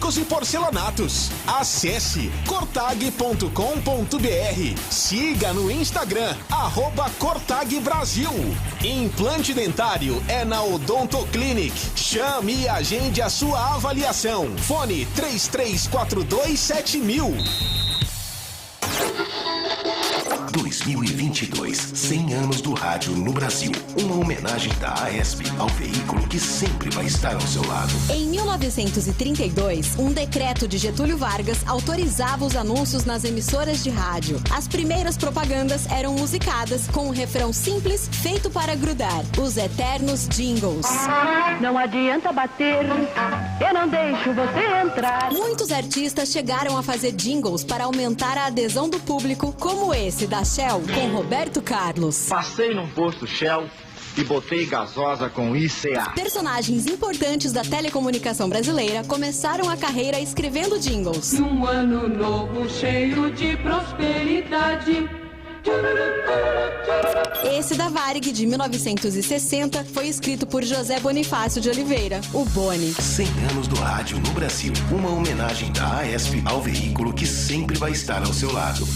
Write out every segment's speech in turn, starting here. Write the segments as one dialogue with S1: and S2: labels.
S1: eletrônicos e porcelanatos. Acesse cortag.com.br. Siga no Instagram, @Cortag Brasil. Implante dentário é na Odontoclinic. Chame e agende a sua avaliação. Fone 33427000.
S2: 2022, 100 anos do rádio no Brasil. Uma homenagem da AESP ao veículo que sempre vai estar ao seu lado.
S3: Em 1932, um decreto de Getúlio Vargas autorizava os anúncios nas emissoras de rádio. As primeiras propagandas eram musicadas com um refrão simples feito para grudar. Os eternos jingles.
S4: Não adianta bater, eu não deixo você entrar.
S3: Muitos artistas chegaram a fazer jingles para aumentar a adesão do público, como esse da Shell com Roberto Carlos.
S5: Passei num posto Shell e botei gasosa com ICA.
S3: Personagens importantes da telecomunicação brasileira começaram a carreira escrevendo jingles.
S4: Num ano novo cheio de prosperidade.
S3: Esse da Varig, de 1960, foi escrito por José Bonifácio de Oliveira, o Boni.
S2: 100 anos do rádio no Brasil. Uma homenagem da AESP ao veículo que sempre vai estar ao seu lado.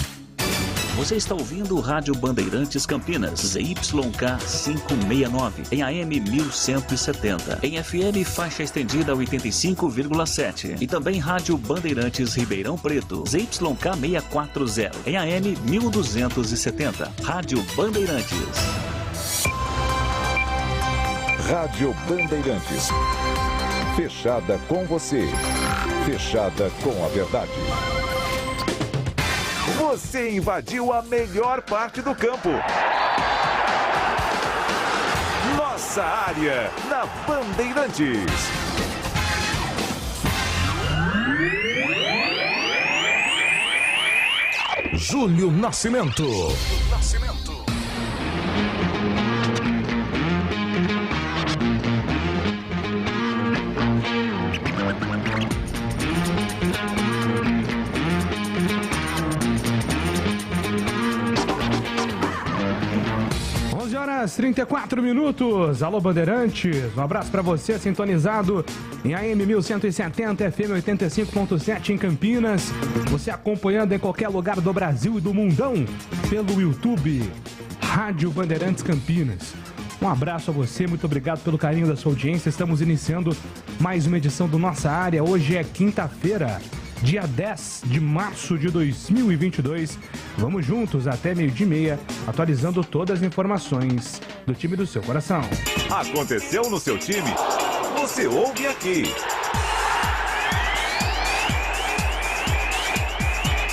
S6: Você está ouvindo o Rádio Bandeirantes Campinas, ZYK 569, em AM 1170, em FM faixa estendida 85,7 e também Rádio Bandeirantes Ribeirão Preto, ZYK 640, em AM 1270, Rádio Bandeirantes.
S7: Rádio Bandeirantes, fechada com você, fechada com a verdade. Você invadiu a melhor parte do campo. Nossa área, na Bandeirantes. Júlio Nascimento.
S8: 34 minutos. Alô, Bandeirantes. Um abraço para você, sintonizado em AM 1170, FM 85.7 em Campinas. Você acompanhando em qualquer lugar do Brasil e do mundão pelo YouTube. Rádio Bandeirantes Campinas. Um abraço a você, muito obrigado pelo carinho da sua audiência. Estamos iniciando mais uma edição do Nossa Área. Hoje é quinta-feira, dia 10 de março de 2022. Vamos juntos até 12:30, atualizando todas as informações do time do seu coração.
S7: Aconteceu no seu time? Você ouve aqui.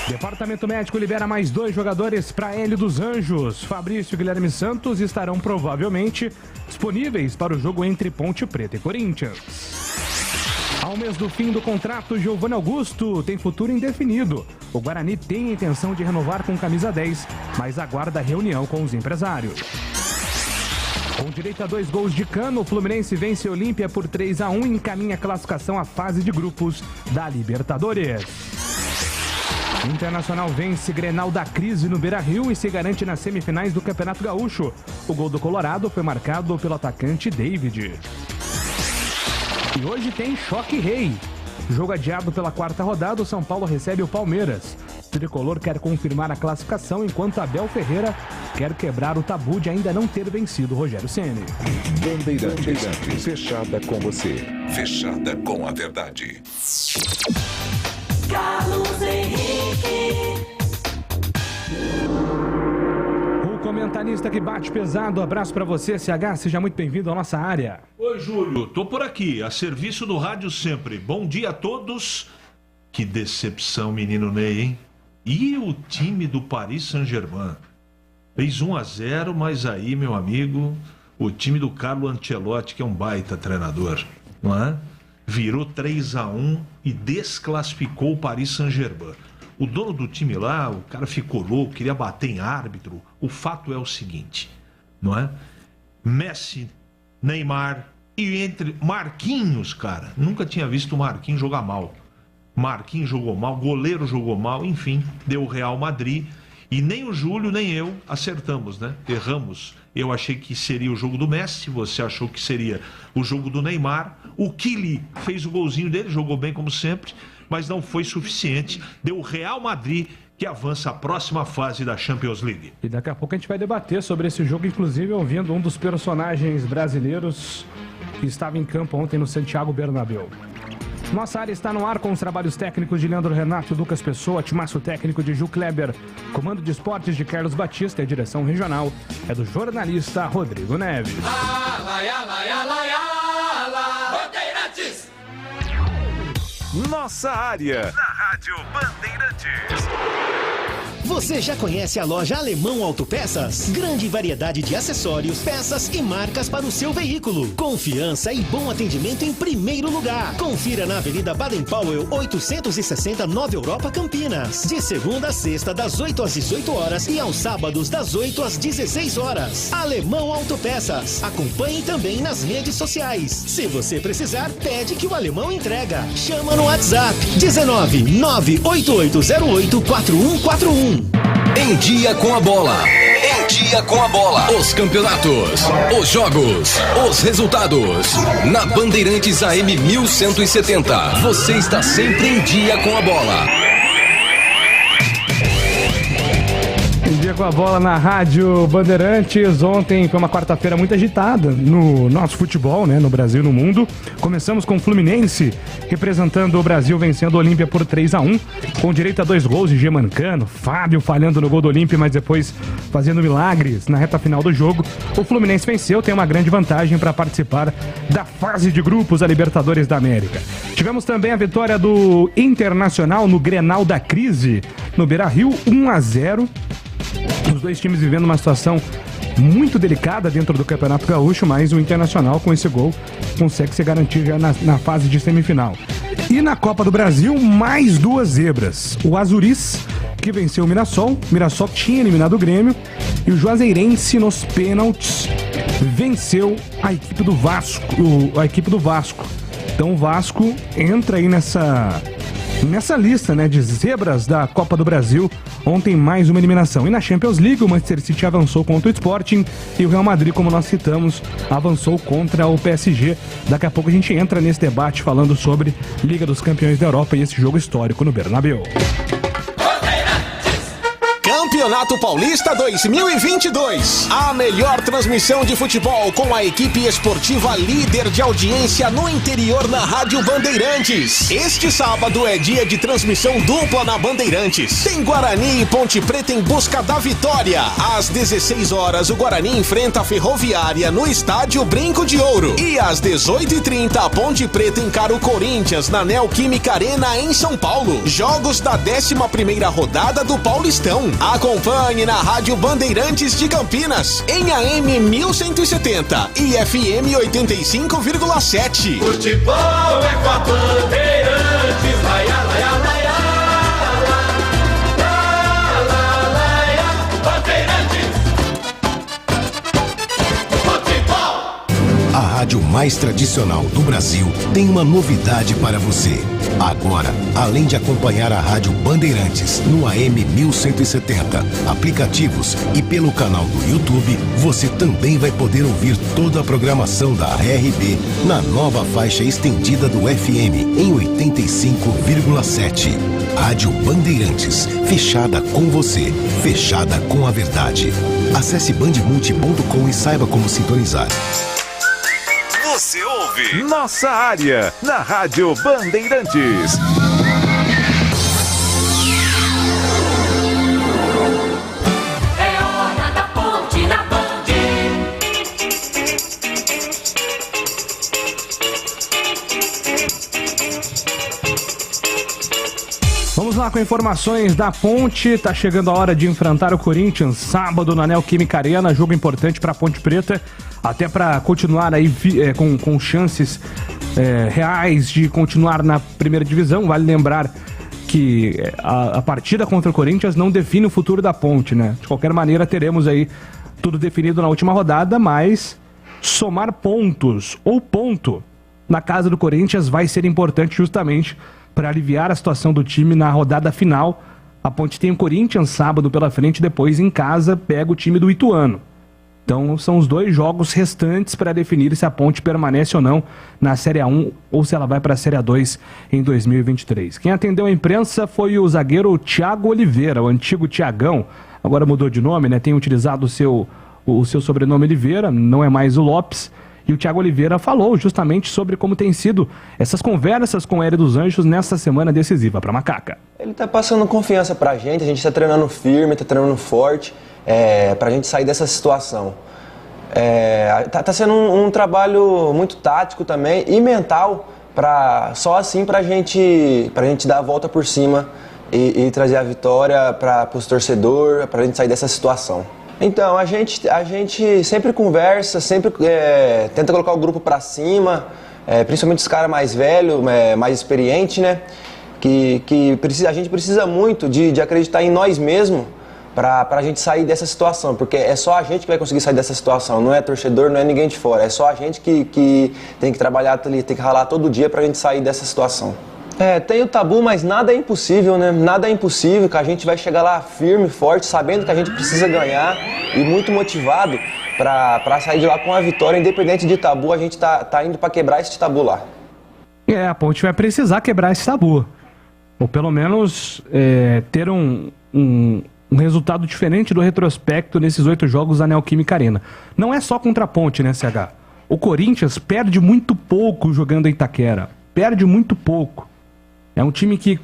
S8: Departamento Médico libera mais 2 jogadores para Hélio dos Anjos. Fabrício e Guilherme Santos estarão provavelmente disponíveis para o jogo entre Ponte Preta e Corinthians. Ao mês do fim do contrato, Giovanni Augusto tem futuro indefinido. O Guarani tem a intenção de renovar com camisa 10, mas aguarda reunião com os empresários. Com direito a 2 gols de Cano, o Fluminense vence Olímpia por 3-1 e encaminha a classificação à fase de grupos da Libertadores. Internacional vence Grenal da Crise no Beira-Rio e se garante nas semifinais do Campeonato Gaúcho. O gol do Colorado foi marcado pelo atacante David. E hoje tem Choque Rei. Jogo adiado pela 4ª rodada, o São Paulo recebe o Palmeiras. O tricolor quer confirmar a classificação, enquanto Abel Ferreira quer quebrar o tabu de ainda não ter vencido Rogério Ceni.
S7: Bandeirantes, fechada com você, fechada com a verdade.
S4: Carlos Henrique.
S8: O comentarista que bate pesado, abraço pra você, CH, seja muito bem-vindo à nossa área.
S9: Oi, Júlio, tô por aqui, a serviço do rádio sempre. Bom dia a todos. Que decepção, menino Ney, hein? E o time do Paris Saint-Germain? Fez 1-0, mas aí, meu amigo, o time do Carlo Ancelotti, que é um baita treinador, não é? Virou 3-1 e desclassificou o Paris Saint-Germain. O dono do time lá, o cara ficou louco, queria bater em árbitro. O fato é o seguinte, não é? Messi, Neymar e entre Marquinhos, cara. Nunca tinha visto o Marquinhos jogar mal. Marquinhos jogou mal, goleiro jogou mal, enfim, deu o Real Madrid. E nem o Júlio, nem eu acertamos, né? Erramos. Eu achei que seria o jogo do Messi, você achou que seria o jogo do Neymar. O Kylian fez o golzinho dele, jogou bem como sempre, mas não foi suficiente. Deu o Real Madrid, que avança à próxima fase da Champions League.
S8: E daqui a pouco a gente vai debater sobre esse jogo, inclusive ouvindo um dos personagens brasileiros que estava em campo ontem no Santiago Bernabéu. Nossa área está no ar com os trabalhos técnicos de Leandro Renato e Lucas Pessoa, timaço técnico de Ju Kleber, comando de esportes de Carlos Batista e a direção regional é do jornalista Rodrigo Neves.
S7: Nossa área, na Rádio Bandeirantes.
S10: Você já conhece a loja Alemão Autopeças? Grande variedade de acessórios, peças e marcas para o seu veículo. Confiança e bom atendimento em primeiro lugar. Confira na Avenida Baden-Powell, 860, Nova Europa, Campinas. De segunda a sexta, das 8 às 18 horas e aos sábados, das 8 às 16 horas. Alemão Autopeças. Acompanhe também nas redes sociais. Se você precisar, pede que o Alemão entrega. Chama no WhatsApp 19 98808 4141.
S11: Em Dia com a Bola. Em Dia com a Bola. Os campeonatos, os jogos, os resultados. Na Bandeirantes AM 1170. Você está sempre em dia com a bola.
S8: Em Dia com a Bola na Rádio Bandeirantes. Ontem foi uma quarta-feira muito agitada no nosso futebol, né? No Brasil e no mundo. Começamos com o Fluminense representando o Brasil, vencendo o Olímpia por 3-1, com direito a 2 gols de Germancano, Fábio falhando no gol do Olímpia, mas depois fazendo milagres na reta final do jogo. O Fluminense venceu, tem uma grande vantagem para participar da fase de grupos da Libertadores da América. Tivemos também a vitória do Internacional no Grenal da Crise, no Beira-Rio, 1-0. Os dois times vivendo uma situação muito delicada dentro do Campeonato Gaúcho, mas o Internacional com esse gol consegue se garantir já na fase de semifinal. E na Copa do Brasil, mais 2 zebras. O Azuris, que venceu o Mirassol que tinha eliminado o Grêmio, e o Juazeirense nos pênaltis venceu a equipe do Vasco. Então o Vasco entra aí nessa lista, né, de zebras da Copa do Brasil. Ontem mais uma eliminação. E na Champions League o Manchester City avançou contra o Sporting e o Real Madrid, como nós citamos, avançou contra o PSG. Daqui a pouco a gente entra nesse debate falando sobre Liga dos Campeões da Europa e esse jogo histórico no Bernabéu.
S1: Campeonato Paulista 2022. A melhor transmissão de futebol com a equipe esportiva líder de audiência no interior na Rádio Bandeirantes. Este sábado é dia de transmissão dupla na Bandeirantes. Tem Guarani e Ponte Preta em busca da vitória. Às 16 horas, o Guarani enfrenta a Ferroviária no estádio Brinco de Ouro. E às 18h30, a Ponte Preta encara o Corinthians na Neoquímica Arena em São Paulo. Jogos da 11ª rodada do Paulistão. Acompanhe na Rádio Bandeirantes de Campinas, em AM 1170 e FM 85,7.
S12: Futebol é com a Bandeirantes, laia, laia, laia, laia, laia, Bandeirantes. Futebol!
S2: A rádio mais tradicional do Brasil tem uma novidade para você. Agora, além de acompanhar a Rádio Bandeirantes no AM 1170, aplicativos e pelo canal do YouTube, você também vai poder ouvir toda a programação da RB na nova faixa estendida do FM em 85,7. Rádio Bandeirantes, fechada com você, fechada com a verdade. Acesse bandmulti.com e saiba como sintonizar.
S7: Você ouve Nossa Área, na Rádio Bandeirantes.
S12: É hora da ponte na Band.
S8: Vamos lá com informações da Ponte. Tá chegando a hora de enfrentar o Corinthians sábado na Neoquímica Arena, jogo importante para a Ponte Preta, até para continuar aí com chances reais de continuar na primeira divisão. Vale lembrar que a partida contra o Corinthians não define o futuro da Ponte, né? De qualquer maneira, teremos aí tudo definido na última rodada, mas somar pontos ou ponto na casa do Corinthians vai ser importante justamente para aliviar a situação do time na rodada final, A Ponte tem o Corinthians sábado pela frente, depois em casa pega o time do Ituano. Então são os 2 jogos restantes para definir se a Ponte permanece ou não na Série A1 ou se ela vai para a Série A2 em 2023. Quem atendeu a imprensa foi o zagueiro Thiago Oliveira, o antigo Thiagão. Agora mudou de nome, né? Tem utilizado o seu sobrenome Oliveira, não é mais o Lopes. E o Thiago Oliveira falou justamente sobre como tem sido essas conversas com o Hélio dos Anjos nessa semana decisiva para Macaca.
S13: Ele está passando confiança para a gente está treinando firme, está treinando forte, para a gente sair dessa situação. Tá sendo um trabalho muito tático também e mental, só assim para a gente dar a volta por cima e trazer a vitória para os torcedores, para a gente sair dessa situação. Então, a gente sempre conversa, sempre tenta colocar o grupo para cima, principalmente os caras mais velhos, mais experientes, né? A gente precisa muito de acreditar em nós mesmos para a gente sair dessa situação, porque é só a gente que vai conseguir sair dessa situação, não é torcedor, não é ninguém de fora, é só a gente que tem que trabalhar ali, tem que ralar todo dia para a gente sair dessa situação. Tem o tabu, mas nada é impossível, né? Nada é impossível, que a gente vai chegar lá firme, forte, sabendo que a gente precisa ganhar e muito motivado para sair de lá com a vitória, independente de tabu, a gente tá indo para quebrar esse tabu lá.
S8: A Ponte vai precisar quebrar esse tabu, ou pelo menos ter um resultado diferente do retrospecto nesses 8 jogos da Neoquímica Arena. Não é só contra a Ponte, né, CH? O Corinthians perde muito pouco jogando em Itaquera, perde muito pouco. É um time que,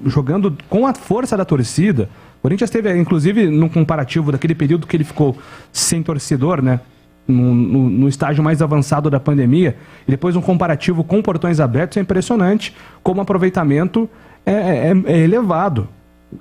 S8: jogando com a força da torcida, o Corinthians teve, inclusive, num comparativo daquele período que ele ficou sem torcedor, né? No estágio mais avançado da pandemia, e depois um comparativo com portões abertos, é impressionante como o aproveitamento é elevado.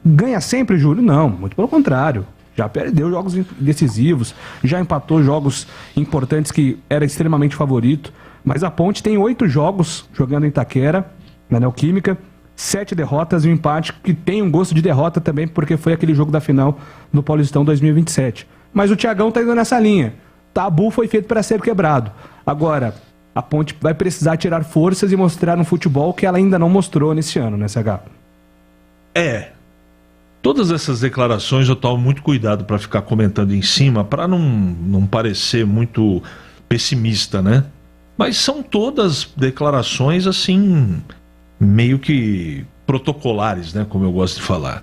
S8: Ganha sempre, Júlio? Não, muito pelo contrário. Já perdeu jogos decisivos, já empatou jogos importantes que era extremamente favorito, mas a Ponte tem 8 jogos jogando em Itaquera, na Neoquímica, 7 derrotas e um empate que tem um gosto de derrota também, porque foi aquele jogo da final do Paulistão 2027. Mas o Thiagão tá indo nessa linha. Tabu foi feito para ser quebrado. Agora, a Ponte vai precisar tirar forças e mostrar um futebol que ela ainda não mostrou nesse ano, né, CH?
S9: Todas essas declarações eu tomo muito cuidado para ficar comentando em cima, para não parecer muito pessimista, né? Mas são todas declarações assim, meio que protocolares, né? Como eu gosto de falar.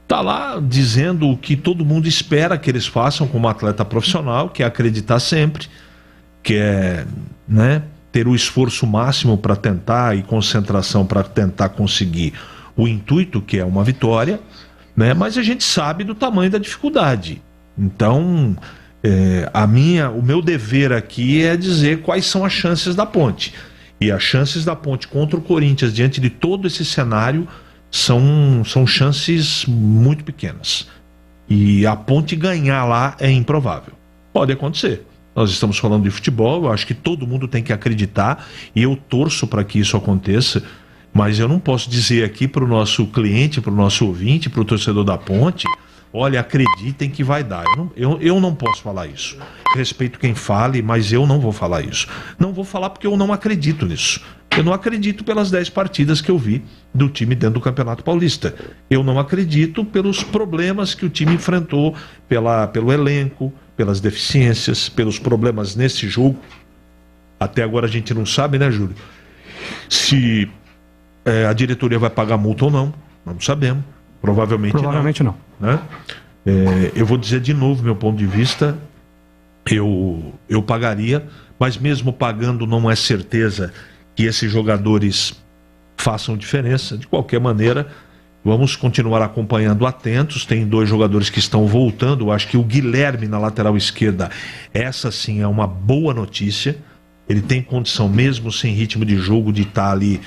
S9: Tá lá dizendo o que todo mundo espera que eles façam como atleta profissional, que é acreditar sempre, que é, né, ter o esforço máximo para tentar e concentração para tentar conseguir o intuito, que é uma vitória, né? Mas a gente sabe do tamanho da dificuldade. Então, o meu dever aqui é dizer quais são as chances da Ponte. E as chances da Ponte contra o Corinthians, diante de todo esse cenário, são chances muito pequenas. E a Ponte ganhar lá é improvável. Pode acontecer. Nós estamos falando de futebol, eu acho que todo mundo tem que acreditar, e eu torço para que isso aconteça, mas eu não posso dizer aqui para o nosso cliente, para o nosso ouvinte, para o torcedor da Ponte, olha, acreditem que vai dar. Eu não posso falar isso. Respeito quem fale, mas eu não vou falar isso. Não vou falar porque eu não acredito nisso. Eu não acredito pelas 10 partidas que eu vi do time dentro do Campeonato Paulista. Eu não acredito pelos problemas que o time enfrentou, pelo elenco, pelas deficiências, pelos problemas nesse jogo. Até agora a gente não sabe, né, Júlio? Se a diretoria vai pagar multa ou não. Não sabemos. Provavelmente não. Né? Eu vou dizer de novo meu ponto de vista. Eu pagaria, mas mesmo pagando não é certeza que esses jogadores façam diferença. De qualquer maneira, vamos continuar acompanhando atentos. Tem 2 jogadores que estão voltando. Eu acho que o Guilherme na lateral esquerda, essa sim é uma boa notícia. Ele tem condição, mesmo sem ritmo de jogo, de estar ali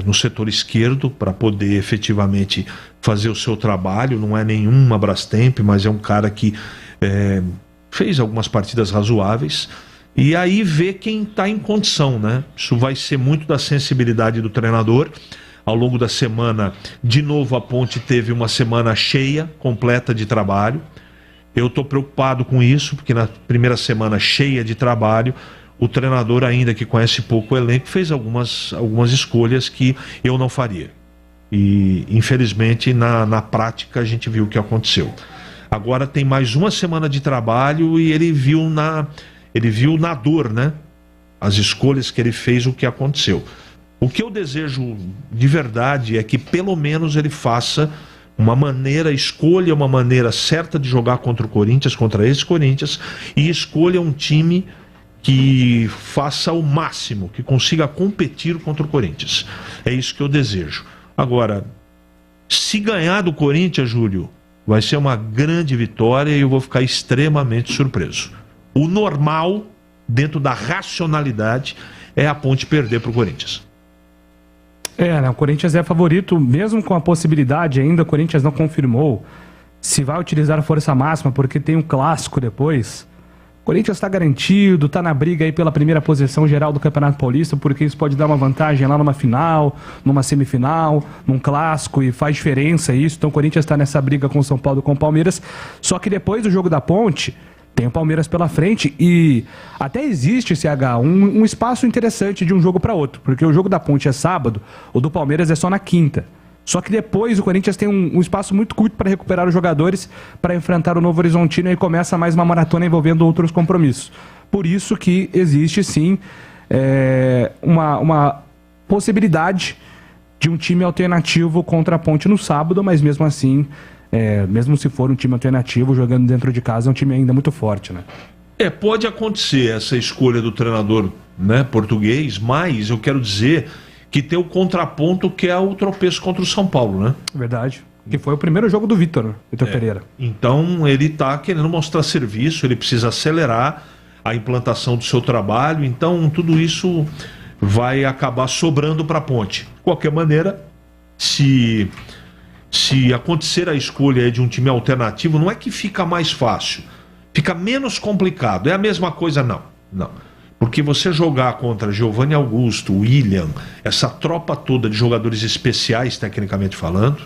S9: no setor esquerdo para poder efetivamente fazer o seu trabalho. Não é nenhuma Brastemp, mas é um cara que fez algumas partidas razoáveis. E aí ver quem está em condição, né? Isso vai ser muito da sensibilidade do treinador. Ao longo da semana, de novo, a Ponte teve uma semana cheia, completa de trabalho. Eu estou preocupado com isso, porque na primeira semana cheia de trabalho, o treinador, ainda que conhece pouco o elenco, fez algumas escolhas que eu não faria. E, infelizmente, na prática, a gente viu o que aconteceu. Agora tem mais uma semana de trabalho e ele viu na dor, né? As escolhas que ele fez, o que aconteceu. O que eu desejo de verdade é que pelo menos ele faça escolha uma maneira certa de jogar contra o Corinthians, contra esse Corinthians, e escolha um time que faça o máximo, que consiga competir contra o Corinthians. É isso que eu desejo. Agora, se ganhar do Corinthians, Júlio, vai ser uma grande vitória e eu vou ficar extremamente surpreso. O normal, dentro da racionalidade, é a Ponte perder para o Corinthians.
S8: Né? O Corinthians é favorito, mesmo com a possibilidade ainda, o Corinthians não confirmou se vai utilizar a força máxima, porque tem um clássico depois. O Corinthians está garantido, está na briga aí pela primeira posição geral do Campeonato Paulista, porque isso pode dar uma vantagem lá numa final, numa semifinal, num clássico, e faz diferença isso. Então o Corinthians está nessa briga com o São Paulo e com o Palmeiras. Só que depois do jogo da Ponte, tem o Palmeiras pela frente e até existe, CH, um espaço interessante de um jogo para outro, porque o jogo da Ponte é sábado, o do Palmeiras é só na quinta. Só que depois o Corinthians tem um espaço muito curto para recuperar os jogadores para enfrentar o Novo Horizontino e começa mais uma maratona envolvendo outros compromissos. Por isso que existe sim uma possibilidade de um time alternativo contra a Ponte no sábado, mas mesmo assim, mesmo se for um time alternativo jogando dentro de casa, é um time ainda muito forte, né?
S9: Pode acontecer essa escolha do treinador, né, português, mas eu quero dizer que tem o contraponto que é o tropeço contra o São Paulo, né?
S8: Verdade. Que foi o primeiro jogo do Vitor Pereira.
S9: Então ele está querendo mostrar serviço, ele precisa acelerar a implantação do seu trabalho, então tudo isso vai acabar sobrando para a Ponte. De qualquer maneira, se acontecer a escolha de um time alternativo, não é que fica mais fácil, fica menos complicado. É a mesma coisa? Não. Porque você jogar contra Giovanni Augusto, William, essa tropa toda de jogadores especiais, tecnicamente falando,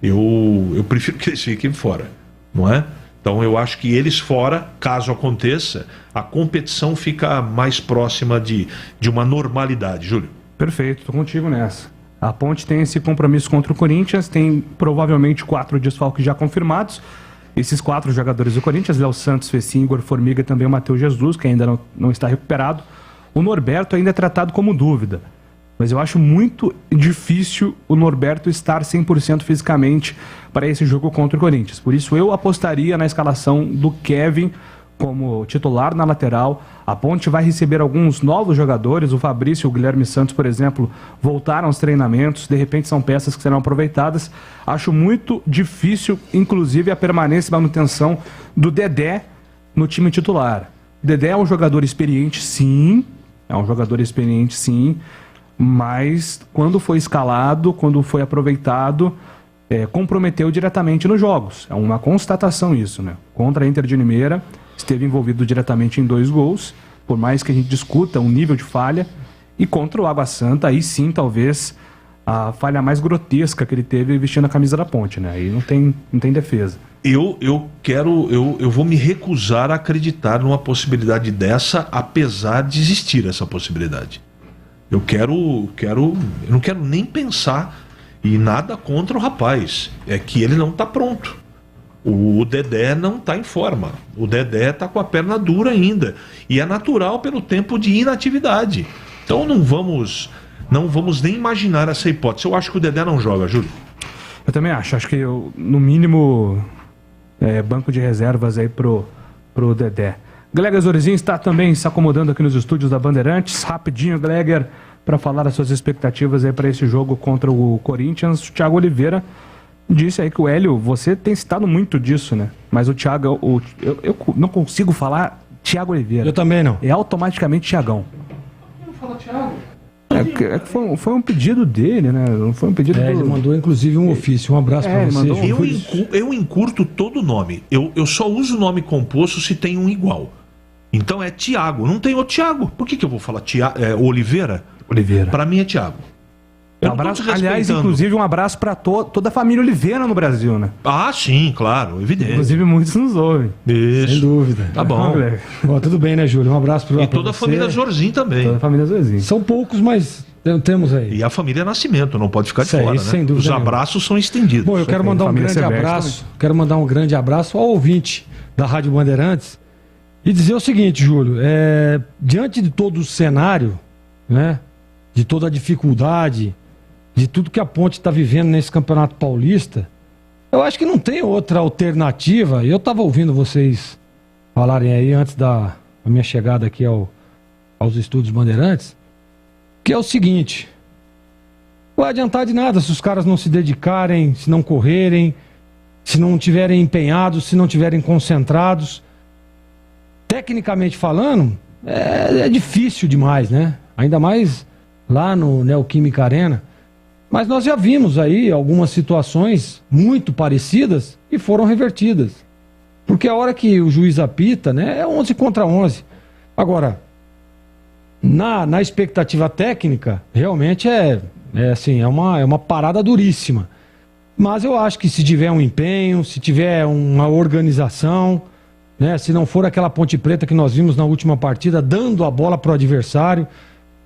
S9: eu prefiro que eles fiquem fora, não é? Então eu acho que eles fora, caso aconteça, a competição fica mais próxima de uma normalidade, Júlio.
S8: Perfeito, estou contigo nessa. A Ponte tem esse compromisso contra o Corinthians, tem provavelmente 4 desfalques já confirmados. Esses 4 jogadores do Corinthians, Léo Santos, Fecim, Igor Formiga e também o Matheus Jesus, que ainda não está recuperado. O Norberto ainda é tratado como dúvida. Mas eu acho muito difícil o Norberto estar 100% fisicamente para esse jogo contra o Corinthians. Por isso eu apostaria na escalação do Kevin como titular na lateral. A Ponte vai receber alguns novos jogadores. O Fabrício e o Guilherme Santos, por exemplo, voltaram aos treinamentos. De repente são peças que serão aproveitadas. Acho muito difícil, inclusive, a permanência e manutenção do Dedé no time titular. O Dedé é um jogador experiente, sim. Mas quando foi escalado, quando foi aproveitado, comprometeu diretamente nos jogos. É uma constatação isso, né? Contra a Inter de Limeira, esteve envolvido diretamente em 2 gols, por mais que a gente discuta um nível de falha, e contra o Água Santa, aí sim, talvez, a falha mais grotesca que ele teve vestindo a camisa da Ponte, né? Aí não tem defesa.
S9: Eu vou me recusar a acreditar numa possibilidade dessa, apesar de existir essa possibilidade. Eu não quero nem pensar, e nada contra o rapaz, é que ele não está pronto. O Dedé não está em forma. O Dedé está com a perna dura ainda. E é natural pelo tempo de inatividade. Então não vamos nem imaginar essa hipótese. Eu acho que o Dedé não joga, Júlio.
S8: Eu também acho. Acho que no mínimo banco de reservas aí pro Dedé. Gleger Zorizin está também se acomodando aqui nos estúdios da Bandeirantes. Rapidinho, Gleger, para falar as suas expectativas aí para esse jogo contra o Corinthians. O Thiago Oliveira disse aí que o Hélio, você tem citado muito disso, né? Mas o Thiago, eu não consigo falar Thiago Oliveira.
S14: Eu também não.
S8: É automaticamente Thiagão.
S14: Não fala Thiago.
S8: Foi um pedido dele, né? Não foi um pedido
S14: Ele mandou inclusive um ofício. Um abraço para você.
S9: Eu encurto todo o nome. Eu só uso o nome composto se tem um igual. Então é Thiago. Não tem o Thiago. Por que eu vou falar Oliveira?
S8: Oliveira.
S9: Para mim é Thiago.
S8: Um abraço, aliás, inclusive um abraço para toda a família Oliveira no Brasil, né?
S9: Ah, sim, claro, evidente.
S8: Inclusive muitos nos ouvem.
S9: Isso.
S14: Sem dúvida.
S9: Tá bom.
S14: Tudo bem, né, Júlio? Um abraço para
S9: toda a família Zorzin também.
S8: Toda a família Zorzin.
S14: São poucos, mas Temos aí.
S9: E a família Nascimento não pode ficar de fora, né?
S14: Sem dúvida.
S9: Os abraços são estendidos.
S14: Bom, eu quero mandar um grande abraço. Quero mandar um grande abraço ao ouvinte da Rádio Bandeirantes e dizer o seguinte, Júlio, diante de todo o cenário, né, de toda a dificuldade, de tudo que a Ponte está vivendo nesse Campeonato Paulista, eu acho que não tem outra alternativa. Eu estava ouvindo vocês falarem aí antes da minha chegada aqui aos estúdios Bandeirantes, que é o seguinte: não vai adiantar de nada se os caras não se dedicarem, se não correrem, se não tiverem empenhados, se não tiverem concentrados. Tecnicamente falando, é difícil demais, né? Ainda mais lá no Neoquímica Arena. Mas nós já vimos aí algumas situações muito parecidas e foram revertidas. Porque a hora que o juiz apita, né, é 11 contra 11. Agora, na expectativa técnica, realmente é uma parada duríssima. Mas eu acho que se tiver um empenho, se tiver uma organização, né, se não for aquela Ponte Preta que nós vimos na última partida, dando a bola para o adversário.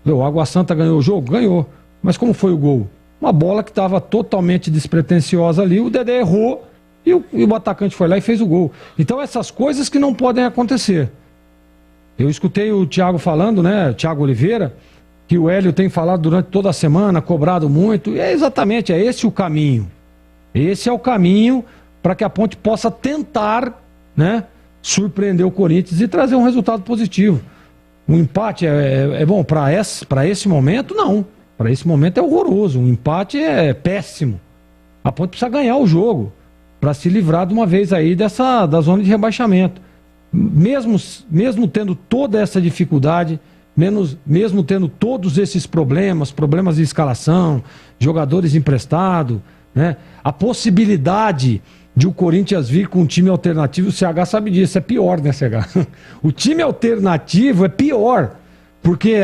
S14: O Água Santa ganhou o jogo? Ganhou. Mas como foi o gol? Uma bola que estava totalmente despretensiosa ali, o Dedé errou e o atacante foi lá e fez o gol. Então essas coisas que não podem acontecer. Eu escutei o Thiago falando, né, Thiago Oliveira, que o Hélio tem falado durante toda a semana, cobrado muito, e é esse o caminho. Esse é o caminho para que a Ponte possa tentar, né, surpreender o Corinthians e trazer um resultado positivo. Um empate é bom para esse momento? Não. Para esse momento é horroroso. Um empate é péssimo. A Ponte precisa ganhar o jogo para se livrar de uma vez aí da zona de rebaixamento. Mesmo tendo toda essa dificuldade, mesmo tendo todos esses problemas de escalação, jogadores emprestados, né? A possibilidade de o Corinthians vir com um time alternativo, o CH sabe disso, é pior, né, CH? O time alternativo é pior, porque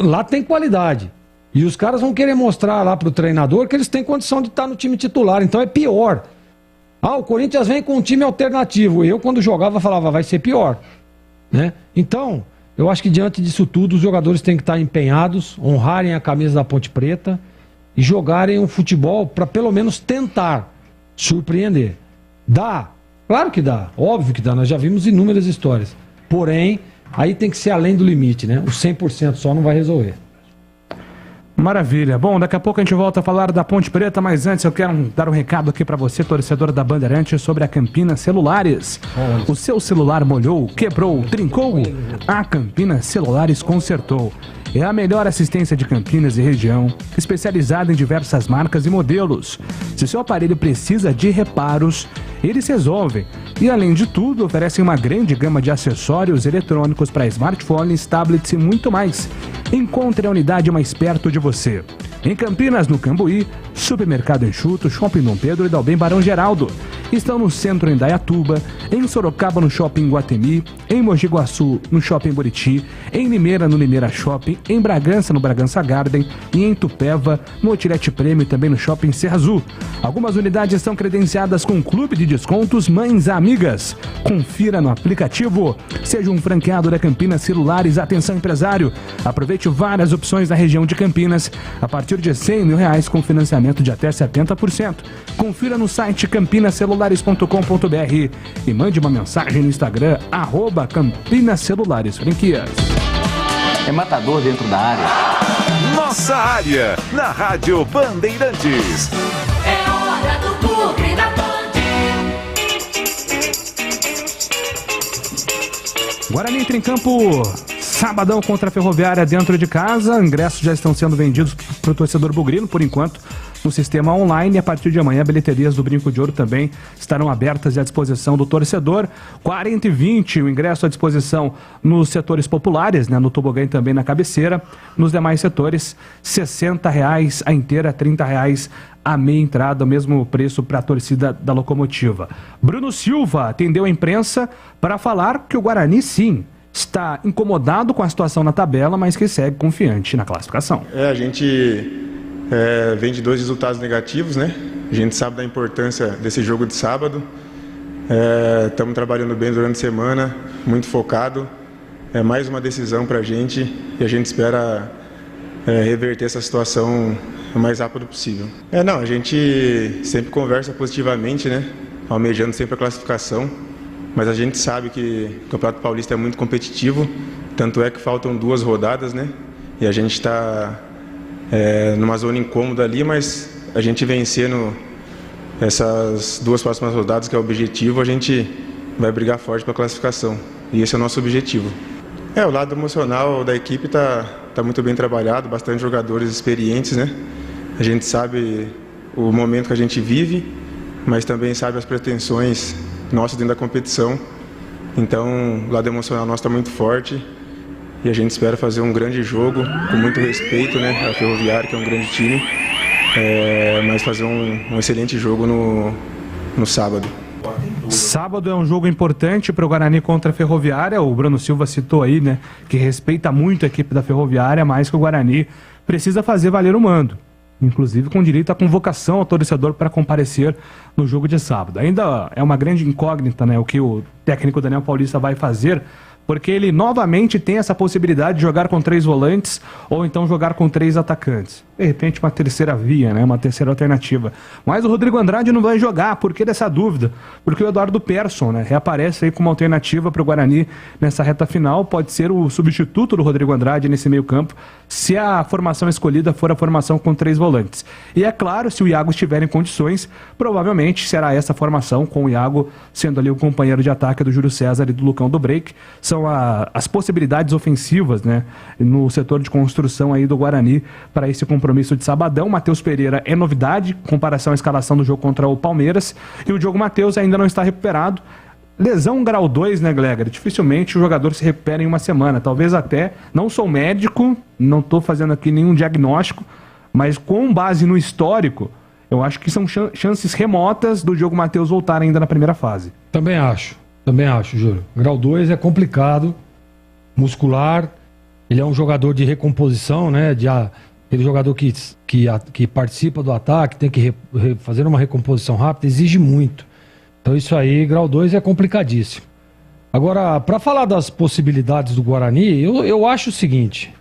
S14: lá tem qualidade. E os caras vão querer mostrar lá pro treinador que eles têm condição de estar no time titular, então é pior. O Corinthians vem com um time alternativo. Eu, quando jogava, falava, vai ser pior, né? Então, eu acho que diante disso tudo, os jogadores têm que estar empenhados, honrarem a camisa da Ponte Preta e jogarem um futebol para pelo menos tentar surpreender. Dá, claro que dá, óbvio que dá, nós já vimos inúmeras histórias. Porém, aí tem que ser além do limite, né? O 100% só não vai resolver.
S8: Maravilha. Bom, daqui a pouco a gente volta a falar da Ponte Preta, mas antes eu quero dar um recado aqui para você, torcedor da Bandeirantes, sobre a Campinas Celulares. O seu celular molhou, quebrou, trincou? A Campinas Celulares consertou. É a melhor assistência de Campinas e região, especializada em diversas marcas e modelos. Se seu aparelho precisa de reparos, eles resolvem. E além de tudo, oferecem uma grande gama de acessórios eletrônicos para smartphones, tablets e muito mais. Encontre a unidade mais perto de você. Em Campinas, no Cambuí, Supermercado Enxuto, Shopping Dom Pedro e Dalbem Barão Geraldo. Estão no centro em Indaiatuba, em Sorocaba no Shopping Guatemi, em Mogi Guaçu no Shopping Buriti, em Limeira no Limeira Shopping, em Bragança no Bragança Garden e em Tupéva no Outlet Prêmio e também no Shopping Serra Azul. Algumas unidades estão credenciadas com Clube de Descontos Mães Amigas. Confira no aplicativo. Seja um franqueado da Campinas Celulares. Atenção, empresário. Aproveite várias opções na região de Campinas a partir de R$100 mil com financiamento de até 70%. Confira no site campinascelulares.com.br e mande uma mensagem no Instagram @campinascelulares franquias.
S15: É matador dentro da área.
S7: Nossa área, na Rádio Bandeirantes.
S12: É hora do Clube da Band.
S8: Guarani entra em campo sabadão contra a Ferroviária dentro de casa. Ingressos já estão sendo vendidos para o torcedor bugrino, por enquanto, no sistema online. E a partir de amanhã, bilheterias do Brinco de Ouro também estarão abertas e à disposição do torcedor. 40 e 20, o ingresso à disposição nos setores populares, né, no tobogã e também na cabeceira. Nos demais setores, R$60 a inteira, R$30 a meia entrada, o mesmo preço para a torcida da Locomotiva. Bruno Silva atendeu a imprensa para falar que o Guarani, sim, está incomodado com a situação na tabela, mas que segue confiante na classificação.
S16: A gente vem de 2 resultados negativos, né? A gente sabe da importância desse jogo de sábado. Estamos trabalhando bem durante a semana, muito focado. É mais uma decisão para a gente e a gente espera reverter essa situação o mais rápido possível. A gente sempre conversa positivamente, né? Almejando sempre a classificação, mas a gente sabe que o Campeonato Paulista é muito competitivo, tanto é que faltam 2 rodadas, né? E a gente está numa zona incômoda ali, mas a gente vencendo essas 2 próximas rodadas, que é o objetivo, a gente vai brigar forte para a classificação. E esse é o nosso objetivo. O lado emocional da equipe tá muito bem trabalhado, bastante jogadores experientes, né? A gente sabe o momento que a gente vive, mas também sabe as pretensões nossas dentro da competição. Então, o lado emocional nosso está muito forte e a gente espera fazer um grande jogo, com muito respeito, né? A Ferroviária, que é um grande time, mas fazer um excelente jogo no sábado.
S8: Sábado é um jogo importante para o Guarani contra a Ferroviária. O Bruno Silva citou aí, né, que respeita muito a equipe da Ferroviária, mas que o Guarani precisa fazer valer o mando, inclusive com direito à convocação ao torcedor para comparecer no jogo de sábado. Ainda é uma grande incógnita, né, o que o técnico Daniel Paulista vai fazer, porque ele novamente tem essa possibilidade de jogar com 3 volantes ou então jogar com 3 atacantes. De repente uma terceira via, né? Uma terceira alternativa. Mas o Rodrigo Andrade não vai jogar. Por que dessa dúvida? Porque o Eduardo Persson, né, reaparece aí como alternativa para o Guarani nessa reta final. Pode ser o substituto do Rodrigo Andrade nesse meio campo, se a formação escolhida for a formação com 3 volantes. E é claro, se o Iago estiver em condições, provavelmente será essa formação, com o Iago sendo ali o companheiro de ataque do Júlio César e do Lucão do Break. São as possibilidades ofensivas, né, no setor de construção aí do Guarani para esse compromisso de sabadão. Matheus Pereira é novidade, em comparação à escalação do jogo contra o Palmeiras, e o Diogo Matheus ainda não está recuperado. Lesão grau 2, né, Gleger? Dificilmente o jogador se recupera em uma semana, talvez até, não sou médico, não estou fazendo aqui nenhum diagnóstico, mas com base no histórico, eu acho que são chances remotas do Diogo Matheus voltar ainda na primeira fase.
S14: Também acho, Júlio. Grau 2 é complicado, muscular, ele é um jogador de recomposição, né? Aquele jogador que participa do ataque, tem que fazer uma recomposição rápida, exige muito. Então isso aí, grau 2 é complicadíssimo. Agora, para falar das possibilidades do Guarani, eu acho o seguinte.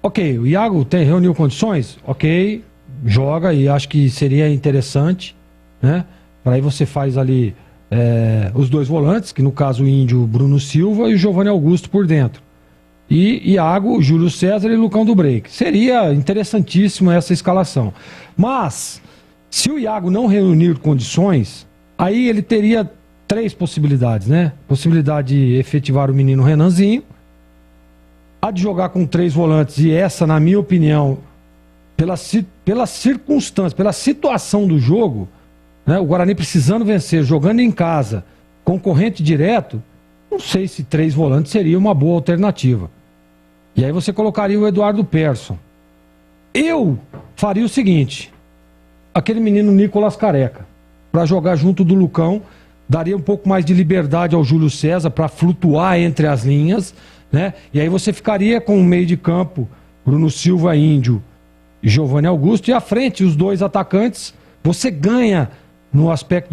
S14: Ok, o Iago reuniu condições? Ok, joga e acho que seria interessante, né? Para aí você faz ali os 2 volantes, que no caso o Índio, Bruno Silva, e o Giovanni Augusto por dentro. E Iago, Júlio César e Lucão do Break. Seria interessantíssimo essa escalação. Mas, se o Iago não reunir condições, aí ele teria 3 possibilidades, né? Possibilidade de efetivar o menino Renanzinho, a de jogar com 3 volantes, e essa, na minha opinião, pela circunstância, pela situação do jogo, né? O Guarani precisando vencer, jogando em casa, concorrente direto, não sei se 3 volantes seria uma boa alternativa. E aí você colocaria o Eduardo Persson. Eu faria o seguinte, aquele menino Nicolas Careca, para jogar junto do Lucão, daria um pouco mais de liberdade ao Júlio César para flutuar entre as linhas, né? E aí você ficaria com o meio de campo, Bruno Silva, Índio e Giovanni Augusto, e à frente os 2 atacantes. Você ganha no aspecto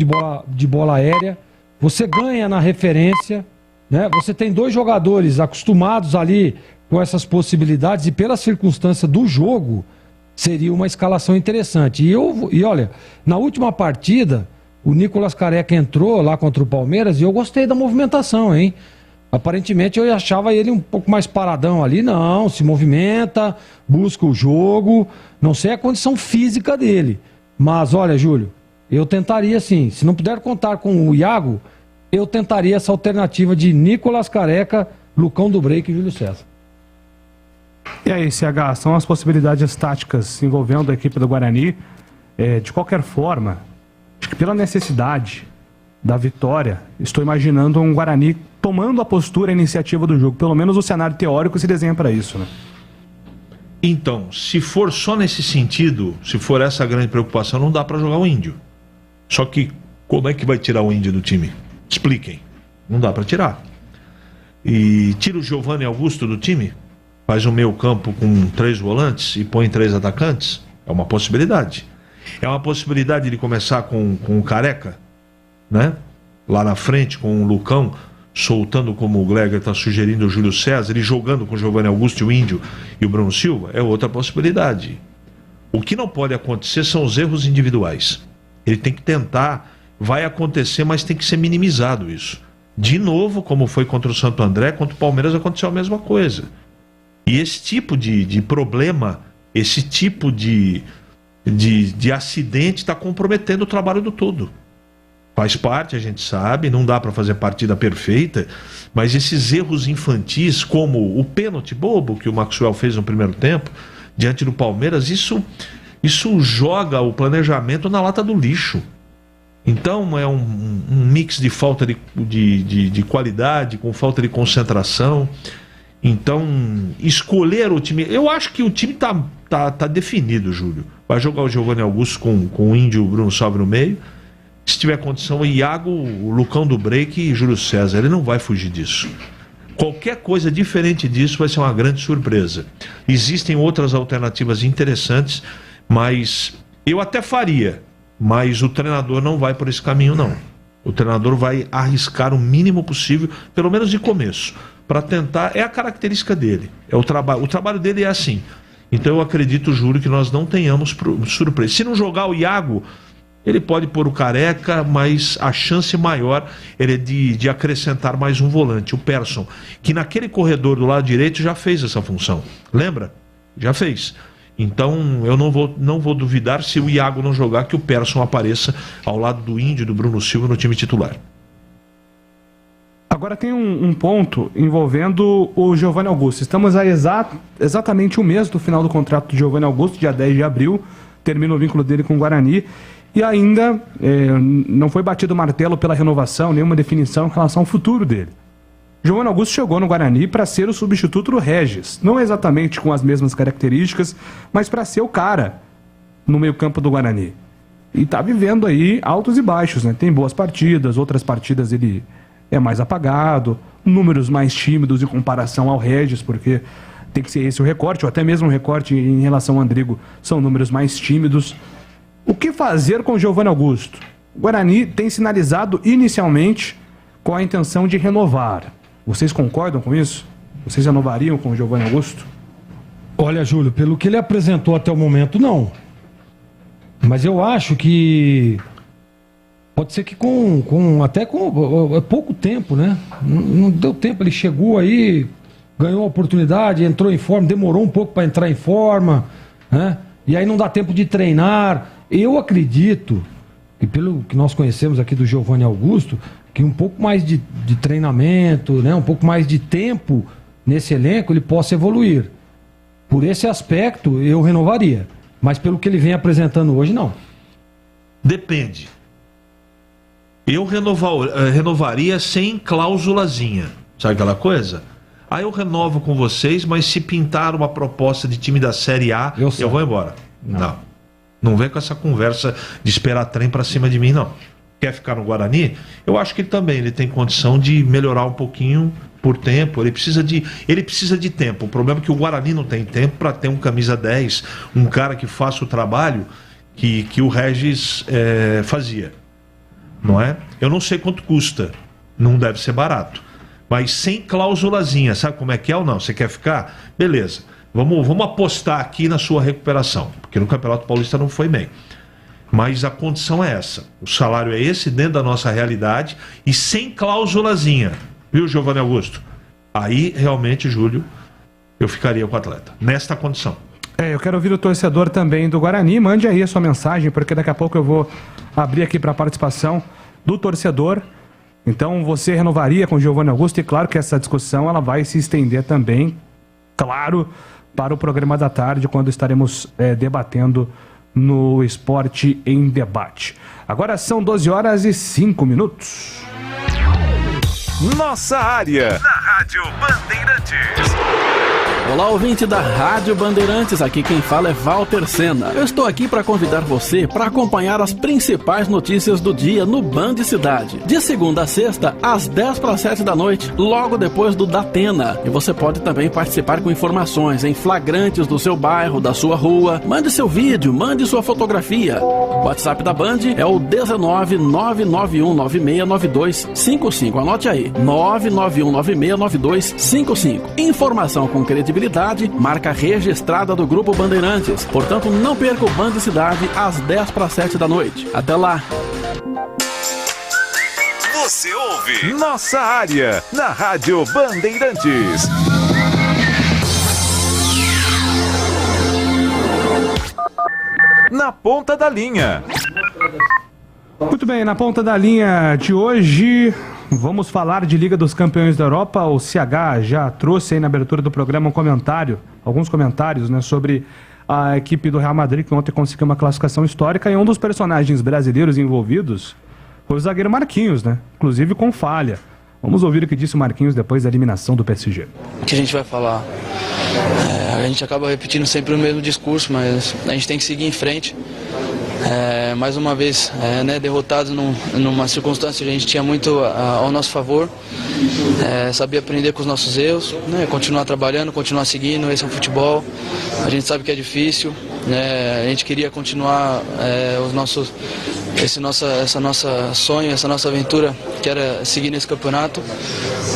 S14: de bola aérea, você ganha na referência, né? Você tem 2 jogadores acostumados ali com essas possibilidades, e pela circunstância do jogo, seria uma escalação interessante. E olha, na última partida, o Nicolas Careca entrou lá contra o Palmeiras e eu gostei da movimentação, hein? Aparentemente eu achava ele um pouco mais paradão ali. Não, se movimenta, busca o jogo, não sei a condição física dele. Mas olha, Júlio, eu tentaria sim, se não puder contar com o Iago, eu tentaria essa alternativa de Nicolas Careca, Lucão do Break e Júlio César.
S8: E aí, CH, são as possibilidades táticas envolvendo a equipe do Guarani. De qualquer forma, acho que pela necessidade da vitória, estou imaginando um Guarani tomando a postura e a iniciativa do jogo. Pelo menos o cenário teórico se desenha para isso, né?
S9: Então, se for só nesse sentido, se for essa grande preocupação, não dá para jogar o Índio. Só que como é que vai tirar o Índio do time? Expliquem. Não dá para tirar. E tira o Giovanni Augusto do time? Faz um meio campo com 3 volantes e põe 3 atacantes? É uma possibilidade. É uma possibilidade de começar com o Careca, né? Lá na frente, com o Lucão, soltando, como o Gleger está sugerindo, o Júlio César, e jogando com o Giovanni Augusto, o Índio e o Bruno Silva, é outra possibilidade. O que não pode acontecer são os erros individuais. Ele tem que tentar, vai acontecer, mas tem que ser minimizado isso. De novo, como foi contra o Santo André, contra o Palmeiras aconteceu a mesma coisa. E esse tipo de problema, esse tipo de acidente está comprometendo o trabalho do todo. Faz parte, a gente sabe, não dá para fazer partida perfeita, mas esses erros infantis, como o pênalti bobo que o Maxwell fez no primeiro tempo, diante do Palmeiras, isso joga o planejamento na lata do lixo. Então é um mix de falta de qualidade, com falta de concentração. Então, escolher o time... Eu acho que o time tá definido, Júlio. Vai jogar o Giovanni Augusto com o Índio e o Bruno Salve no meio. Se tiver condição, o Iago, o Lucão do Break e Júlio César. Ele não vai fugir disso. Qualquer coisa diferente disso vai ser uma grande surpresa. Existem outras alternativas interessantes, mas eu até faria, mas o treinador não vai por esse caminho, não. O treinador vai arriscar o mínimo possível, pelo menos de começo, para tentar. É a característica dele. É o trabalho dele é assim. Então eu acredito, Júlio, que nós não tenhamos surpresa. Se não jogar o Iago, ele pode pôr o Careca, mas a chance maior é de acrescentar mais um volante, o Persson, que naquele corredor do lado direito já fez essa função. Lembra? Já fez. Então eu não vou duvidar, se o Iago não jogar, que o Persson apareça ao lado do Índio e do Bruno Silva no time titular.
S8: Agora tem um ponto envolvendo o Giovanni Augusto. Estamos a exatamente um mês do final do contrato do Giovanni Augusto, dia 10 de abril, termina o vínculo dele com o Guarani. E ainda não foi batido o martelo pela renovação, nenhuma definição em relação ao futuro dele. Giovanni Augusto chegou no Guarani para ser o substituto do Regis. Não exatamente com as mesmas características, mas para ser o cara no meio-campo do Guarani. E está vivendo aí altos e baixos, né? Tem boas partidas, outras partidas ele é mais apagado, números mais tímidos em comparação ao Regis, porque tem que ser esse o recorte, ou até mesmo o recorte em relação ao Andrigo, são números mais tímidos. O que fazer com o Giovanni Augusto? O Guarani tem sinalizado inicialmente com a intenção de renovar. Vocês concordam com isso? Vocês renovariam com o Giovanni Augusto?
S14: Olha, Júlio, pelo que ele apresentou até o momento, não. Mas eu acho que pode ser que até com pouco tempo, né? Não deu tempo, ele chegou aí, ganhou a oportunidade, entrou em forma, demorou um pouco para entrar em forma, né? E aí não dá tempo de treinar. Eu acredito, e pelo que nós conhecemos aqui do Giovanni Augusto, que um pouco mais de treinamento, né, um pouco mais de tempo nesse elenco, ele possa evoluir. Por esse aspecto, eu renovaria. Mas pelo que ele vem apresentando hoje, não.
S9: Depende. Eu renovaria sem cláusulazinha. Sabe aquela coisa? Aí eu renovo com vocês, mas se pintar uma proposta de time da Série A, eu vou embora. Não vem com essa conversa de esperar trem pra cima de mim, não. Quer ficar no Guarani? Eu acho que ele tem condição de melhorar um pouquinho por tempo. Ele precisa de tempo. O problema é que o Guarani não tem tempo para ter um camisa 10, um cara que faça o trabalho que o Regis fazia. Não é? Eu não sei quanto custa. Não deve ser barato. Mas sem cláusulazinha, sabe como é que é ou não? Você quer ficar? Beleza. Vamos apostar aqui na sua recuperação, porque no Campeonato Paulista não foi bem. Mas a condição é essa. O salário é esse, dentro da nossa realidade, e sem cláusulazinha. Viu, Giovanni Augusto? Aí, realmente, Júlio, eu ficaria com o atleta. Nesta condição.
S8: Eu quero ouvir o torcedor também do Guarani. Mande aí a sua mensagem, porque daqui a pouco eu vou abrir aqui para a participação do torcedor. Então, você renovaria com o Giovanni Augusto? E claro que essa discussão ela vai se estender também, claro, para o programa da tarde, quando estaremos debatendo no Esporte em Debate. Agora são 12h05.
S7: Nossa área, na Rádio Bandeirantes.
S17: Olá, ouvinte da Rádio Bandeirantes, aqui quem fala é Walter Sena. Eu estou aqui para convidar você para acompanhar as principais notícias do dia no Band Cidade. De segunda a sexta, às 10:07 da noite, logo depois do Datena. E você pode também participar com informações em flagrantes do seu bairro, da sua rua. Mande seu vídeo, mande sua fotografia. O WhatsApp da Band é o 19991969255. Anote aí, 991969255. Informação com credibilidade, marca registrada do Grupo Bandeirantes. Portanto, não perca o Band Cidade às 10:07 da noite. Até lá!
S7: Você ouve Nossa Área, na Rádio Bandeirantes. Na ponta da linha.
S8: Muito bem, na ponta da linha de hoje, vamos falar de Liga dos Campeões da Europa. O CH já trouxe aí na abertura do programa alguns comentários, né, sobre a equipe do Real Madrid, que ontem conseguiu uma classificação histórica, e um dos personagens brasileiros envolvidos foi o zagueiro Marquinhos, né? Inclusive com falha. Vamos ouvir o que disse o Marquinhos depois da eliminação do PSG.
S18: O que a gente vai falar? A gente acaba repetindo sempre o mesmo discurso, mas a gente tem que seguir em frente. Mais uma vez, derrotados numa circunstância que a gente tinha muito ao nosso favor, saber aprender com os nossos erros, continuar trabalhando, continuar seguindo. Esse é o futebol, a gente sabe que é difícil, a gente queria continuar esse nossa sonho, essa nossa aventura, que era seguir nesse campeonato.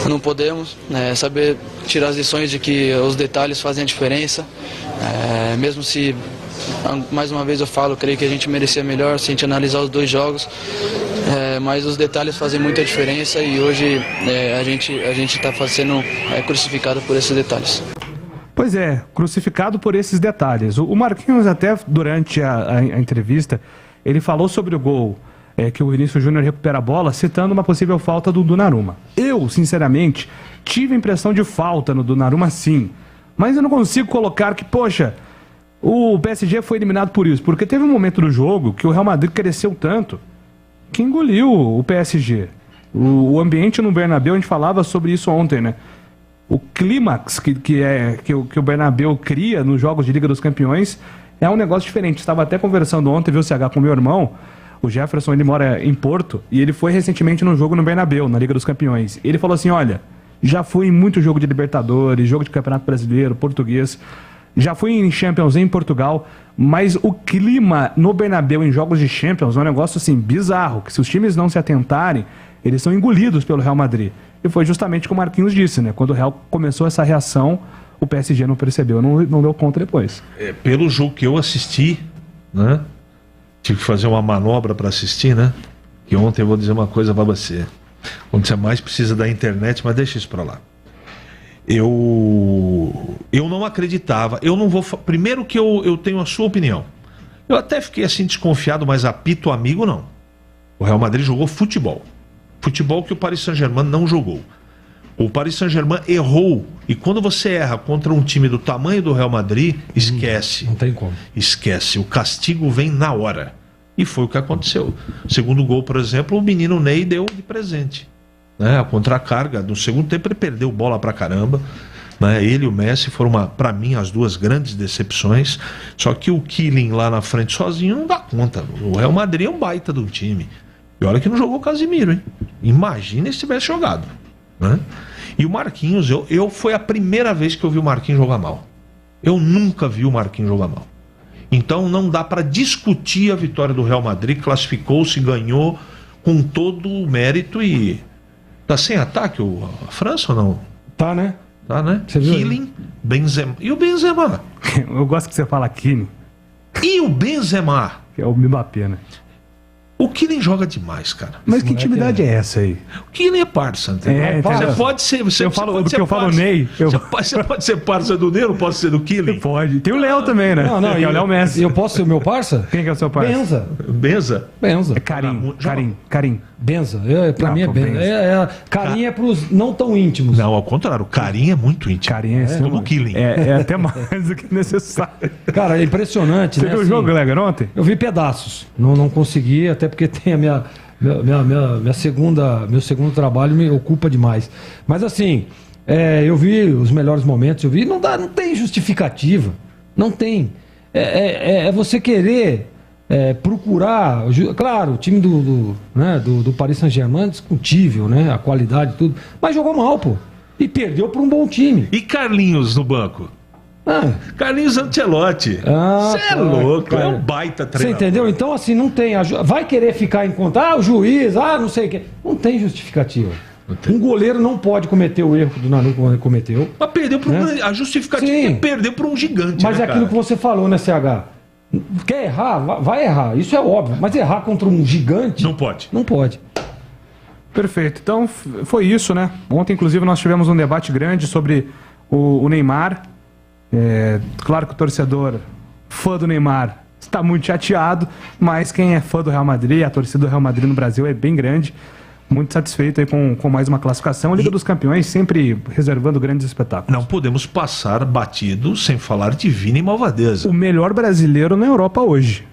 S18: Não podemos, saber tirar as lições de que os detalhes fazem a diferença, mesmo se, mais uma vez eu falo, creio que a gente merecia melhor se a gente analisar os dois jogos, mas os detalhes fazem muita diferença, e hoje a gente está sendo crucificado por esses detalhes.
S8: Pois é, crucificado por esses detalhes. O Marquinhos, até durante a entrevista, ele falou sobre o gol que o Vinícius Júnior recupera a bola, citando uma possível falta do Donnarumma. Eu, sinceramente, tive a impressão de falta no Donnarumma, sim, mas eu não consigo colocar que, poxa, o PSG foi eliminado por isso, porque teve um momento do jogo que o Real Madrid cresceu tanto que engoliu o PSG. O ambiente no Bernabéu, a gente falava sobre isso ontem, né? O clímax que o Bernabéu cria nos jogos de Liga dos Campeões é um negócio diferente. Estava até conversando ontem, viu, CH, com meu irmão, o Jefferson, ele mora em Porto, e ele foi recentemente num jogo no Bernabéu, na Liga dos Campeões. Ele falou assim, olha, já fui em muito jogo de Libertadores, jogo de Campeonato Brasileiro, português, já fui em Champions em Portugal, mas o clima no Bernabéu em jogos de Champions é um negócio assim bizarro, que se os times não se atentarem, eles são engolidos pelo Real Madrid. E foi justamente o que o Marquinhos disse, né? Quando o Real começou essa reação, o PSG não percebeu, não deu conta depois.
S9: Pelo jogo que eu assisti, né? Tive que fazer uma manobra para assistir, né? Que ontem eu vou dizer uma coisa para você. Quando você mais precisa da internet, mas deixa isso para lá. Eu não acreditava. Eu não vou. Primeiro que eu tenho a sua opinião. Eu até fiquei assim desconfiado, mas apito amigo não. O Real Madrid jogou futebol. Futebol que o Paris Saint-Germain não jogou. O Paris Saint-Germain errou. E quando você erra contra um time do tamanho do Real Madrid, esquece.
S14: Não tem como.
S9: Esquece. O castigo vem na hora. E foi o que aconteceu. Segundo gol, por exemplo, o menino Ney deu de presente. A contracarga. No segundo tempo ele perdeu bola pra caramba. Ele e o Messi foram, para mim, as duas grandes decepções. Só que o Kylian lá na frente sozinho não dá conta. O Real Madrid é um baita do time. E olha que não jogou o Casemiro, hein? Imagina se tivesse jogado. E o Marquinhos, foi a primeira vez que eu vi o Marquinhos jogar mal. Eu nunca vi o Marquinhos jogar mal. Então não dá para discutir a vitória do Real Madrid. Classificou-se, ganhou com todo o mérito. E tá sem ataque a França ou não?
S14: Tá, né?
S9: Tá, né? Kylian, Benzema. E o Benzema?
S8: Eu gosto que você fala Kylian.
S9: E o Benzema?
S8: Que é o Mbappé, né?
S9: O Kylian joga demais, cara.
S8: Mas que intimidade é essa aí?
S9: O Kylian é parça, entendeu? Você pode ser. Você pode ser parça do Ney, não pode ser do Kylian?
S8: Pode. Tem o Léo também, né?
S14: Não,
S8: que é o Léo Messi.
S14: Eu posso ser o meu parça?
S8: Quem que é o seu parça?
S9: Benza?
S8: É Karim.
S14: Benza. Pra mim é Benza. Karim é pros não tão íntimos.
S9: Não, ao contrário. O Karim é muito íntimo.
S8: Karim é
S9: como o Kylian.
S8: É até mais do que necessário.
S14: Cara, é impressionante.
S8: Você viu o jogo, Leger, ontem?
S14: Eu vi pedaços. Não consegui, até porque tem meu segundo trabalho me ocupa demais. Mas assim, eu vi os melhores momentos, não tem justificativa. Não tem. É você querer procurar. Claro, o time do Paris Saint-Germain discutível, né? A qualidade e tudo. Mas jogou mal, pô. E perdeu para um bom time.
S9: E Carlinhos no banco? Carlinhos Ancelotti. Você é louco, cara. É um baita treinador.
S14: Você entendeu? Então, assim, não tem. Vai querer ficar em conta, o juiz, não sei o quê. Não tem justificativa. Um goleiro não pode cometer o erro que o Donnarumma cometeu.
S9: Mas perdeu para a justificativa é perder para um gigante.
S14: Mas é aquilo que você falou, né, CH? Quer errar? Vai errar. Isso é óbvio. Mas errar contra um gigante.
S9: Não pode.
S14: Não pode.
S8: Perfeito. Então, foi isso, né? Ontem, inclusive, nós tivemos um debate grande sobre o Neymar. Claro que o torcedor fã do Neymar está muito chateado, mas quem é fã do Real Madrid, a torcida do Real Madrid no Brasil é bem grande. Muito satisfeito aí com mais uma classificação. A Liga dos Campeões sempre reservando grandes espetáculos.
S9: Não podemos passar batido sem falar de Vini Malvadeza.
S8: O melhor brasileiro na Europa hoje.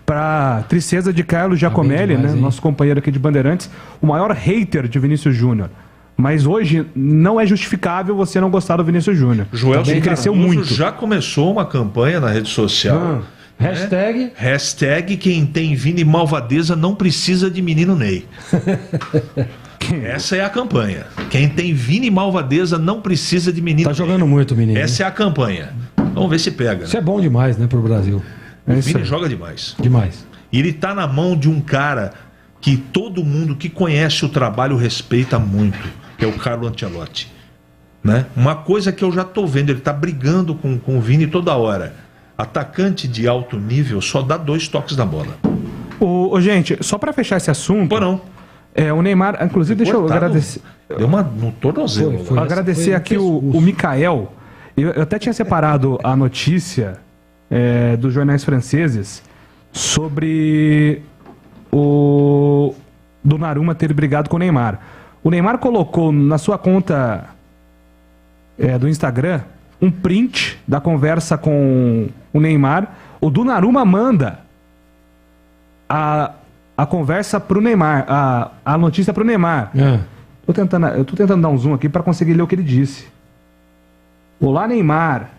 S8: Para tristeza de Carlos Giacomelli, demais, né, nosso companheiro aqui de Bandeirantes, o maior hater de Vinícius Júnior. Mas hoje não é justificável você não gostar do Vinícius Júnior.
S9: Joelson cresceu muito. Já começou uma campanha na rede social. Hashtag quem tem Vini Malvadeza não precisa de menino Ney. Essa é a campanha. Quem tem Vini Malvadeza não precisa de menino Ney.
S14: Tá jogando muito, menino.
S9: Essa é a campanha. Vamos ver se pega.
S14: Isso é bom demais, né, pro Brasil.
S9: O Vini joga demais.
S14: Demais.
S9: E ele tá na mão de um cara que todo mundo que conhece o trabalho respeita muito, que é o Carlo Ancelotti. Né? Uma coisa que eu já tô vendo, ele tá brigando com o Vini toda hora. Atacante de alto nível só dá 2 toques na bola.
S8: Gente, só para fechar esse assunto...
S9: Pô, não.
S8: O Neymar, inclusive, deixa eu agradecer...
S9: Deu uma no tornozelo.
S8: Agradecer aqui o Mikael. Eu até tinha separado a notícia dos jornais franceses sobre o Donnarumma ter brigado com o Neymar. O Neymar colocou na sua conta do Instagram um print da conversa com o Neymar. O Donnarumma manda a conversa pro Neymar, a notícia pro Neymar. Eu tô tentando dar um zoom aqui para conseguir ler o que ele disse. Olá, Neymar.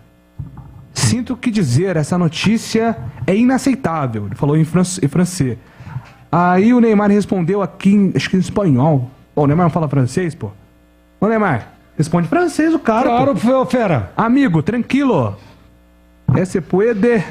S8: Sinto que dizer, essa notícia é inaceitável. Ele falou em francês. Aí o Neymar respondeu aqui, acho que em espanhol. O Neymar não fala francês, pô? Ô, Neymar, responde francês o cara.
S14: Claro, pô. Fera.
S8: Amigo, tranquilo. Esse puede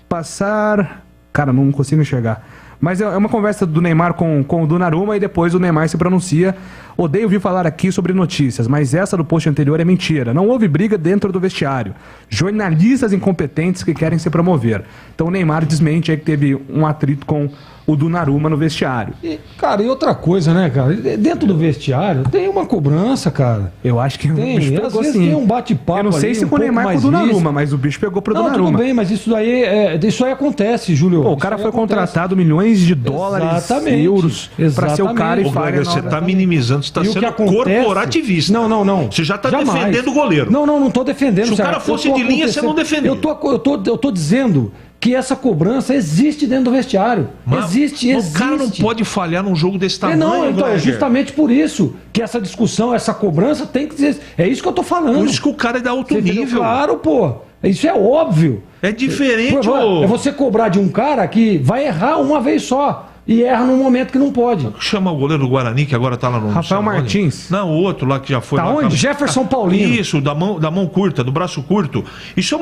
S8: passar... Cara, não consigo enxergar. Mas é uma conversa do Neymar com o Donnarumma e depois o Neymar se pronuncia. Odeio ouvir falar aqui sobre notícias, mas essa do post anterior é mentira. Não houve briga dentro do vestiário. Jornalistas incompetentes que querem se promover. Então o Neymar desmente aí que teve um atrito com o Donnarumma no vestiário.
S14: E outra coisa, né, cara? Dentro do vestiário tem uma cobrança, cara.
S8: Eu acho que
S14: tem. Às vezes tem um bate-papo.
S8: Eu não sei se com o Neymar com o Donnarumma, mas o bicho pegou pro Donnarumma.
S14: Tudo bem, mas isso aí acontece, Júlio.
S8: Pô, o cara foi contratado milhões de dólares, euros, pra ser o cara e
S9: falar. Você tá minimizando, você tá sendo corporativista.
S14: Não.
S9: Você já tá defendendo o goleiro.
S14: Não tô defendendo.
S9: Se o cara fosse de linha, você não defendeu.
S14: Eu tô dizendo que essa cobrança existe dentro do vestiário. Existe.
S9: O cara não pode falhar num jogo desse tamanho.
S14: Então, é justamente por isso que essa discussão, essa cobrança tem que ser... É isso que eu tô falando.
S9: Por isso que o cara é de alto nível.
S14: Claro, pô. Isso é óbvio.
S9: É diferente,
S14: É você cobrar de um cara que vai errar uma vez só e erra num momento que não pode.
S9: Chama o goleiro do Guarani, que agora tá lá no...
S8: Rafael Martins.
S9: Não, o outro lá que já foi...
S14: Tá onde? Jefferson Paulino.
S9: Isso, da mão curta, do braço curto. Isso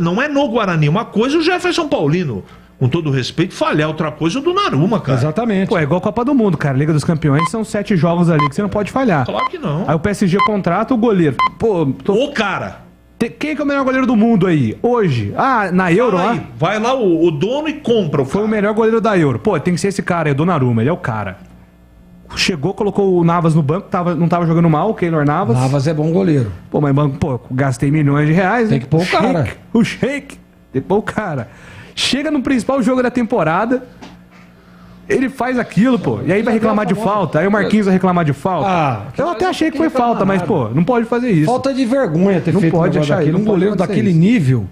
S9: não é no Guarani. Uma coisa é o Jefferson Paulino, com todo respeito, falhar. Outra coisa é o Donnarumma, cara.
S14: Exatamente.
S8: Pô, é igual a Copa do Mundo, cara. Liga dos Campeões são 7 jogos ali que você não pode falhar.
S9: Claro que não.
S8: Aí o PSG contrata o goleiro. Pô,
S9: O cara...
S8: Quem que é o melhor goleiro do mundo aí? Hoje? Na Euro lá?
S9: Vai lá o dono e compra o cara.
S8: Foi o melhor goleiro da Euro. Pô, tem que ser esse cara aí, o Donnarumma. Ele é o cara. Chegou, colocou o Navas no banco, não tava jogando mal, o Keylor Navas.
S14: Navas é bom goleiro.
S8: Pô, mas gastei milhões de reais.
S14: Tem que pôr o cara.
S8: O Sheik. Tem que pôr o cara. Chega no principal jogo da temporada. Ele faz aquilo, pô, e aí vai reclamar de falta, aí o Marquinhos vai reclamar de falta. Eu até achei que foi falta, mas, pô, não pode fazer isso.
S14: Falta de vergonha ter
S8: não
S14: feito
S8: pode achar
S14: daquele. Um goleiro daquele nível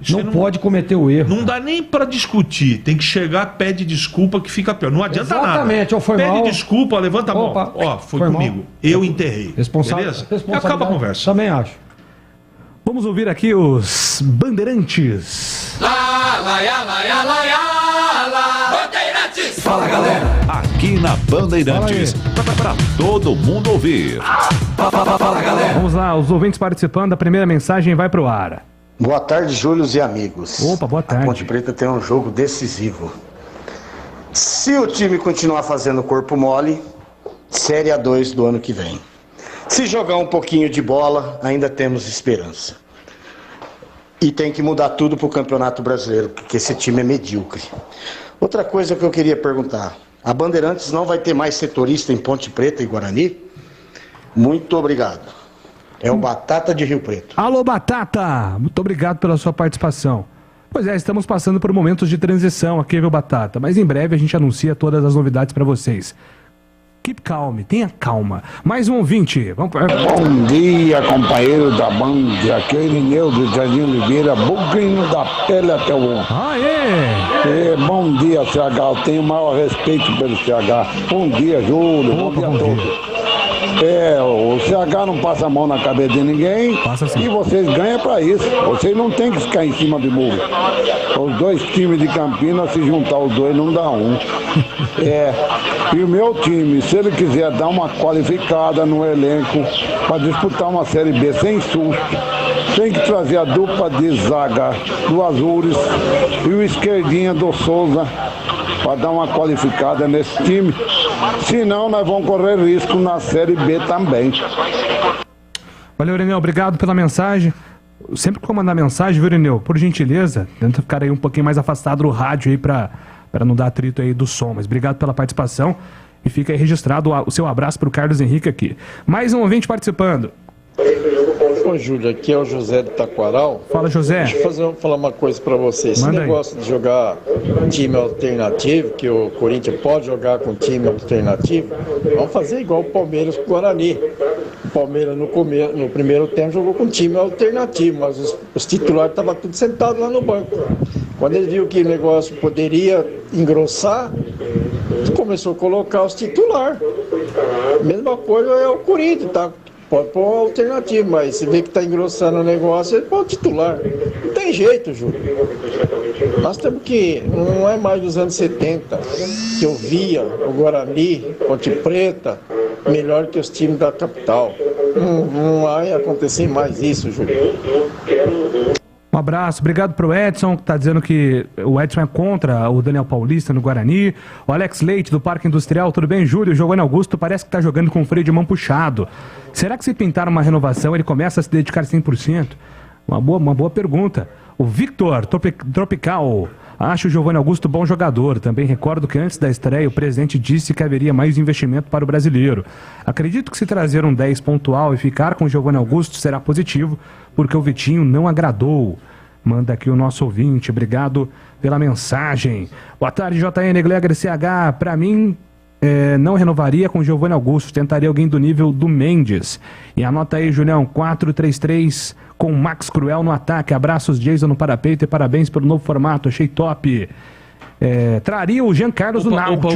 S14: não pode cometer o erro.
S9: Não dá nem pra discutir. Tem que chegar, pede desculpa que fica pior. Não adianta nada.
S14: Exatamente, ou foi
S9: pede
S14: mal.
S9: desculpa, levanta a mão.
S14: Opa,
S9: Ó, foi comigo.
S14: mal.
S9: Eu enterrei. Beleza? E acaba a conversa.
S14: Também acho.
S8: Vamos ouvir aqui os Bandeirantes.
S12: Bandeirantes!
S7: Fala, galera! Aqui na Bandeirantes, pra todo mundo ouvir.
S12: Fala, galera!
S8: Vamos lá, os ouvintes participando, a primeira mensagem vai pro ar.
S19: Boa tarde, Júlios e amigos.
S8: Opa, boa tarde.
S19: A Ponte Preta tem um jogo decisivo. Se o time continuar fazendo corpo mole, Série A2 do ano que vem. Se jogar um pouquinho de bola, ainda temos esperança. E tem que mudar tudo pro Campeonato Brasileiro, porque esse time é medíocre. Outra coisa que eu queria perguntar. A Bandeirantes não vai ter mais setorista em Ponte Preta e Guarani? Muito obrigado. É o Batata de Rio Preto.
S8: Alô, Batata! Muito obrigado pela sua participação. Pois é, estamos passando por momentos de transição aqui, viu, Batata? Mas em breve a gente anuncia todas as novidades para vocês. Keep calm, tenha calma. Mais um ouvinte. Vamos...
S20: Bom dia, companheiro da Band. Aqui é Irineu do Jardim Oliveira, buguinho da pele até o ombro. Bom dia, CH. Eu tenho o maior respeito pelo CH. Bom dia, Júlio. Bom dia a todos. O CH não passa a mão na cabeça de ninguém.
S8: Passa sim.
S20: E vocês ganham pra isso. Vocês não tem que ficar em cima de muro. Os dois times de Campinas, se juntar os dois, não dá um. E o meu time, se ele quiser dar uma qualificada no elenco para disputar uma Série B sem susto, tem que trazer a dupla de zaga do Azures e o esquerdinha do Souza para dar uma qualificada nesse time. Senão nós vamos correr risco na Série B também.
S8: Valeu, Irineu. Obrigado pela mensagem. Sempre que eu mandar mensagem, viu, Irineu? Por gentileza, tenta ficar aí um pouquinho mais afastado do rádio aí para não dar atrito aí do som. Mas obrigado pela participação e fica aí registrado o seu abraço pro Carlos Henrique aqui. Mais um ouvinte participando.
S21: Ô, Júlio, aqui é o José de Taquaral.
S8: Fala, José.
S21: Deixa eu falar uma coisa pra você. Esse negócio de jogar time alternativo, que o Corinthians pode jogar com time alternativo, vamos fazer igual o Palmeiras com o Guarani. O Palmeiras no primeiro tempo jogou com time alternativo, mas os titulares estavam tudo sentados lá no banco. Quando ele viu que o negócio poderia engrossar, começou a colocar os titulares. Mesma coisa é o Corinthians, tá? Pode pôr uma alternativa, mas se vê que está engrossando o negócio, ele pode titular. Não tem jeito, Júlio. Nós temos que... Não é mais dos anos 70 que eu via o Guarani, Ponte Preta, melhor que os times da capital. Não vai acontecer mais isso, Júlio.
S8: Um abraço, obrigado pro Edson, que tá dizendo que o Edson é contra o Daniel Paulista no Guarani. O Alex Leite, do Parque Industrial, tudo bem, Júlio? O Giovanni Augusto parece que tá jogando com freio de mão puxado. Será que se pintar uma renovação, ele começa a se dedicar 100%? Uma boa pergunta. O Victor Tropical, acho o Giovanni Augusto bom jogador. Também recordo que antes da estreia o presidente disse que haveria mais investimento para o brasileiro. Acredito que se trazer um 10 pontual e ficar com o Giovanni Augusto será positivo, porque o Vitinho não agradou. Manda aqui o nosso ouvinte, obrigado pela mensagem. Boa tarde, JN Gleger CH. Para mim, não renovaria com o Giovanni Augusto, tentaria alguém do nível do Mendes. E anota aí, Julião, 4-3-3 com Max Cruel no ataque. Abraços, Jason no parapeito e parabéns pelo novo formato, achei top. Traria o Jean Carlos do Náutico.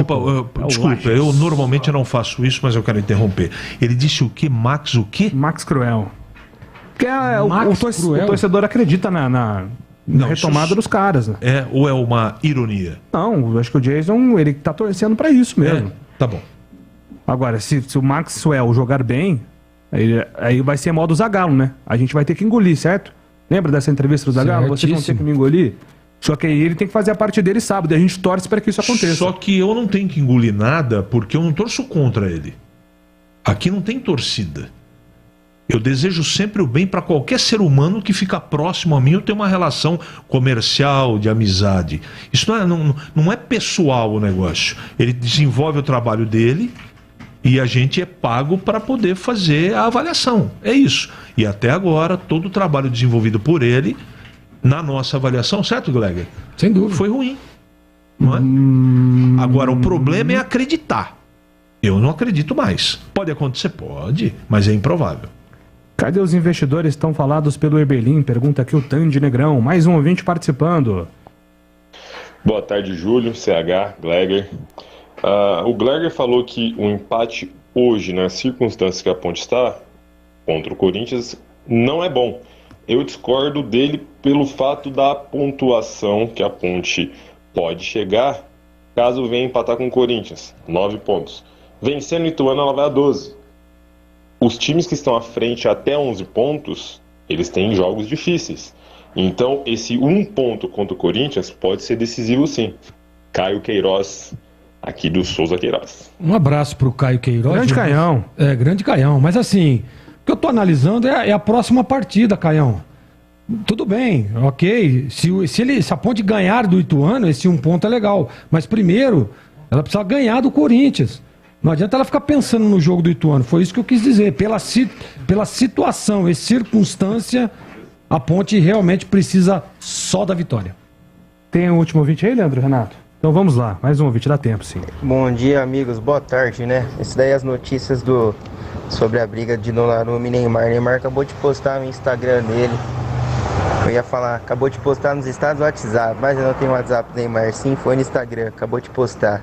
S9: Desculpa, eu normalmente não faço isso, mas eu quero interromper. Ele disse o quê? Max o quê?
S8: Max Cruel. Porque o torcedor acredita na retomada dos caras. Né?
S9: Ou é uma ironia?
S8: Não, acho que o Jason, ele tá torcendo pra isso mesmo.
S9: Tá bom.
S8: Agora, se o Maxwell jogar bem, aí vai ser modo Zagallo, né? A gente vai ter que engolir, certo? Lembra dessa entrevista do Zagallo? Vocês vão ter que me engolir? Só que aí ele tem que fazer a parte dele sábado, e a gente torce para que isso aconteça.
S9: Só que eu não tenho que engolir nada, porque eu não torço contra ele. Aqui não tem torcida. Eu desejo sempre o bem para qualquer ser humano que fica próximo a mim ou tem uma relação comercial, de amizade. Isso não é pessoal o negócio. Ele desenvolve o trabalho dele e a gente é pago para poder fazer a avaliação. É isso. E até agora, todo o trabalho desenvolvido por ele, na nossa avaliação, certo, Gleger?
S14: Sem dúvida.
S9: Foi ruim. Não é? Agora, o problema é acreditar. Eu não acredito mais. Pode acontecer? Pode, mas é improvável.
S8: Cadê os investidores tão falados pelo Eberlin? Pergunta aqui o Tandy Negrão. Mais um ouvinte participando.
S5: Boa tarde, Júlio, CH, Gleger. O Gleger falou que o empate hoje, nas circunstâncias que a Ponte está, contra o Corinthians, não é bom. Eu discordo dele pelo fato da pontuação que a Ponte pode chegar caso venha empatar com o Corinthians, 9 pontos. Vencendo o Ituano, ela vai a 12. Os times que estão à frente até 11 pontos, eles têm jogos difíceis. Então, esse 1 ponto contra o Corinthians pode ser decisivo sim. Caio Queiroz, aqui do Souza Queiroz.
S14: Um abraço pro Caio Queiroz.
S8: Grande Caião.
S14: Grande Caião. Mas assim, o que eu tô analisando é a próxima partida, Caião. Tudo bem, ok. Se a Ponte ganhar do Ituano, esse 1 ponto é legal. Mas primeiro, ela precisa ganhar do Corinthians. Não adianta ela ficar pensando no jogo do Ituano. Foi isso que eu quis dizer. Pela situação e circunstância, a Ponte realmente precisa só da vitória.
S8: Tem um último ouvinte aí, Leandro, Renato? Então vamos lá, mais um ouvinte, dá tempo sim.
S22: Bom dia, amigos, boa tarde, né? Isso daí é as notícias sobre a briga de Donnarumma e Neymar. Neymar acabou de postar no Instagram dele. Eu ia falar, acabou de postar nos status do WhatsApp, mas eu não tenho WhatsApp do Neymar, sim, foi no Instagram, acabou de postar.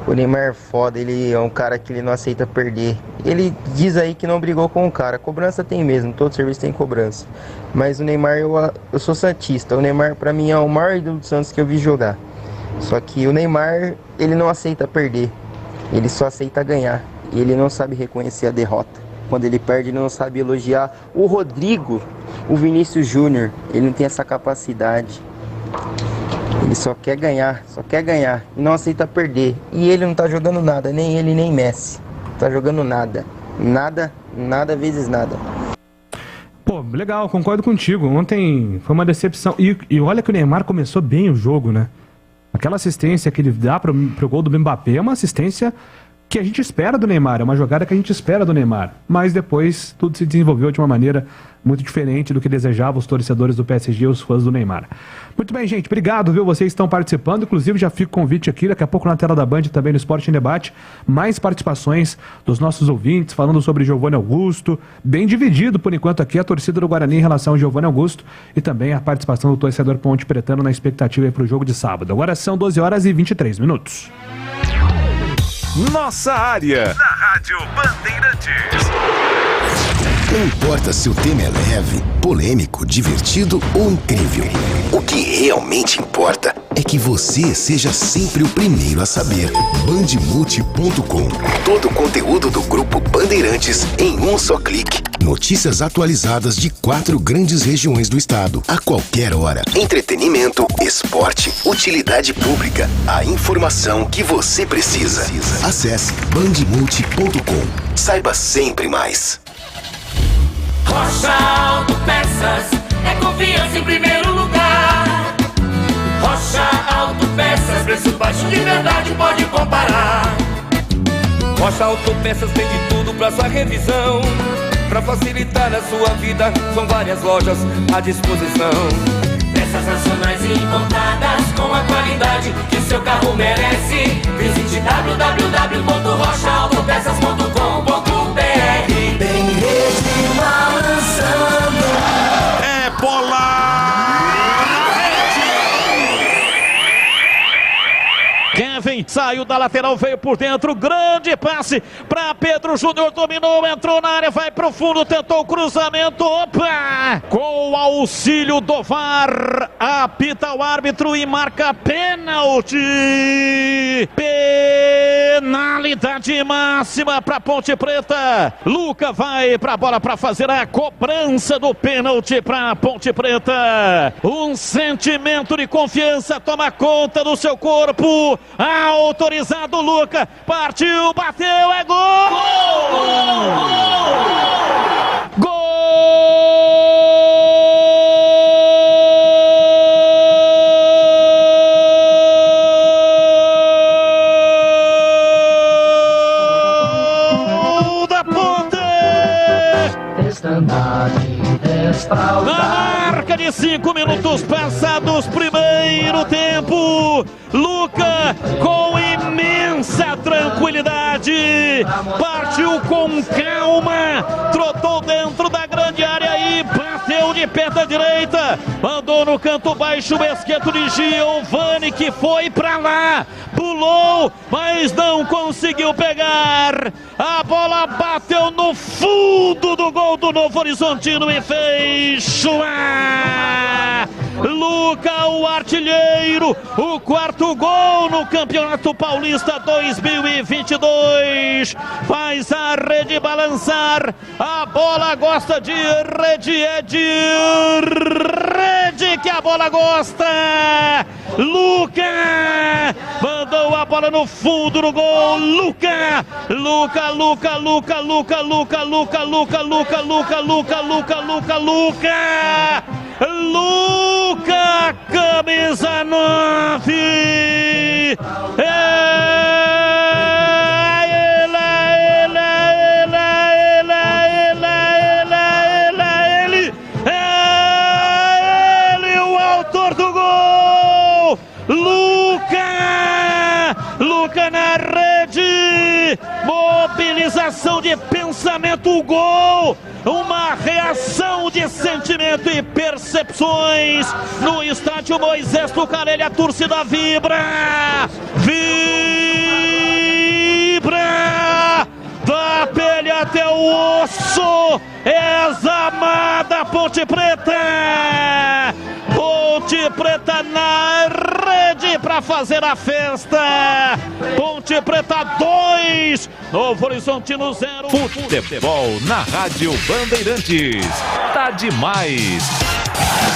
S22: O Neymar é foda, ele é um cara que ele não aceita perder. Ele diz aí que não brigou com o cara. Cobrança tem mesmo, todo serviço tem cobrança. Mas o Neymar, eu sou santista. O Neymar pra mim é o maior ídolo do Santos que eu vi jogar. Só que o Neymar, ele não aceita perder. Ele só aceita ganhar. E ele não sabe reconhecer a derrota. Quando ele perde, ele não sabe elogiar. O Rodrigo, o Vinícius Júnior, ele não tem essa capacidade. Ele só quer ganhar e não aceita perder. E ele não tá jogando nada, nem ele nem Messi. Não tá jogando nada. Nada vezes nada.
S8: Pô, legal, concordo contigo. Ontem foi uma decepção. E olha que o Neymar começou bem o jogo, né? Aquela assistência que ele dá pro gol do Mbappé é uma assistência que a gente espera do Neymar, é uma jogada que a gente espera do Neymar. Mas depois tudo se desenvolveu de uma maneira muito diferente do que desejavam os torcedores do PSG e os fãs do Neymar. Muito bem, gente, obrigado, viu? Vocês estão participando, inclusive já fica o convite aqui, daqui a pouco na tela da Band também no Esporte em Debate, mais participações dos nossos ouvintes, falando sobre Giovanni Augusto, bem dividido por enquanto aqui a torcida do Guarani em relação ao Giovanni Augusto e também a participação do torcedor Ponte Pretano na expectativa aí para o jogo de sábado. Agora são 12 horas e 23 minutos.
S1: Nossa área, na Rádio Bandeirantes.
S2: Não importa se o tema é leve, polêmico, divertido ou incrível. O que realmente importa é que você seja sempre o primeiro a saber. Bandmulti.com. Todo o conteúdo do Grupo Bandeirantes em um só clique. Notícias atualizadas de 4 grandes regiões do estado, a qualquer hora. Entretenimento, esporte, utilidade pública. A informação que você precisa. Acesse bandmulti.com. Saiba sempre mais.
S12: Rocha Autopeças é confiança em primeiro lugar. Rocha Autopeças, preço baixo de verdade, pode comparar. Rocha Autopeças tem de tudo pra sua revisão. Pra facilitar a sua vida, são várias lojas à disposição. Peças nacionais e importadas com a qualidade que seu carro merece. Visite www.rochaautopeças.com.br. Tem rede balançando.
S1: É bola!
S23: Kevin saiu da lateral, veio por dentro, grande passe para Pedro Júnior, dominou, entrou na área, vai pro fundo, tentou o cruzamento, opa! Com o auxílio do VAR, apita o árbitro e marca pênalti! Penalidade máxima para Ponte Preta. Luca vai para a bola para fazer a cobrança do pênalti para Ponte Preta. Um sentimento de confiança toma conta do seu corpo. Autorizado, Luca, partiu, bateu, é gol! Gol! Da Ponte! Na marca de 5 minutos passados, primeiro tempo, Luca Luca com imensa tranquilidade, partiu com calma, trotou dentro da grande área e bateu de perna direita, mandou no canto baixo o esquerdo de Giovani, que foi pra lá, pulou, mas não conseguiu pegar. A bola bateu no fundo do gol do Novo Horizontino e fez chuar. Luca, o artilheiro, o quarto gol no Campeonato Paulista 2022. Faz a rede balançar. A bola gosta de rede, é de rede que a bola gosta. Luca mandou a bola no fundo do gol. Luca, Luca, Luca, Luca, Luca, Luca, Luca, Luca, Luca, Luca, Luca, Luca, Luca, Luca. Luca, camisa 9. Ele, o autor do gol. Luca na rede. Mobilização de pensamento, gol. Uma reação de sentimento e percepções no estádio Moisés Lucarelli. A torcida vibra, vibra, da pele até o osso. Examada Ponte Preta. Ponte Preta na rede para fazer a festa. Ponte Preta 2, Novo Horizontino 0.
S3: Futebol na Rádio Bandeirantes. Tá demais.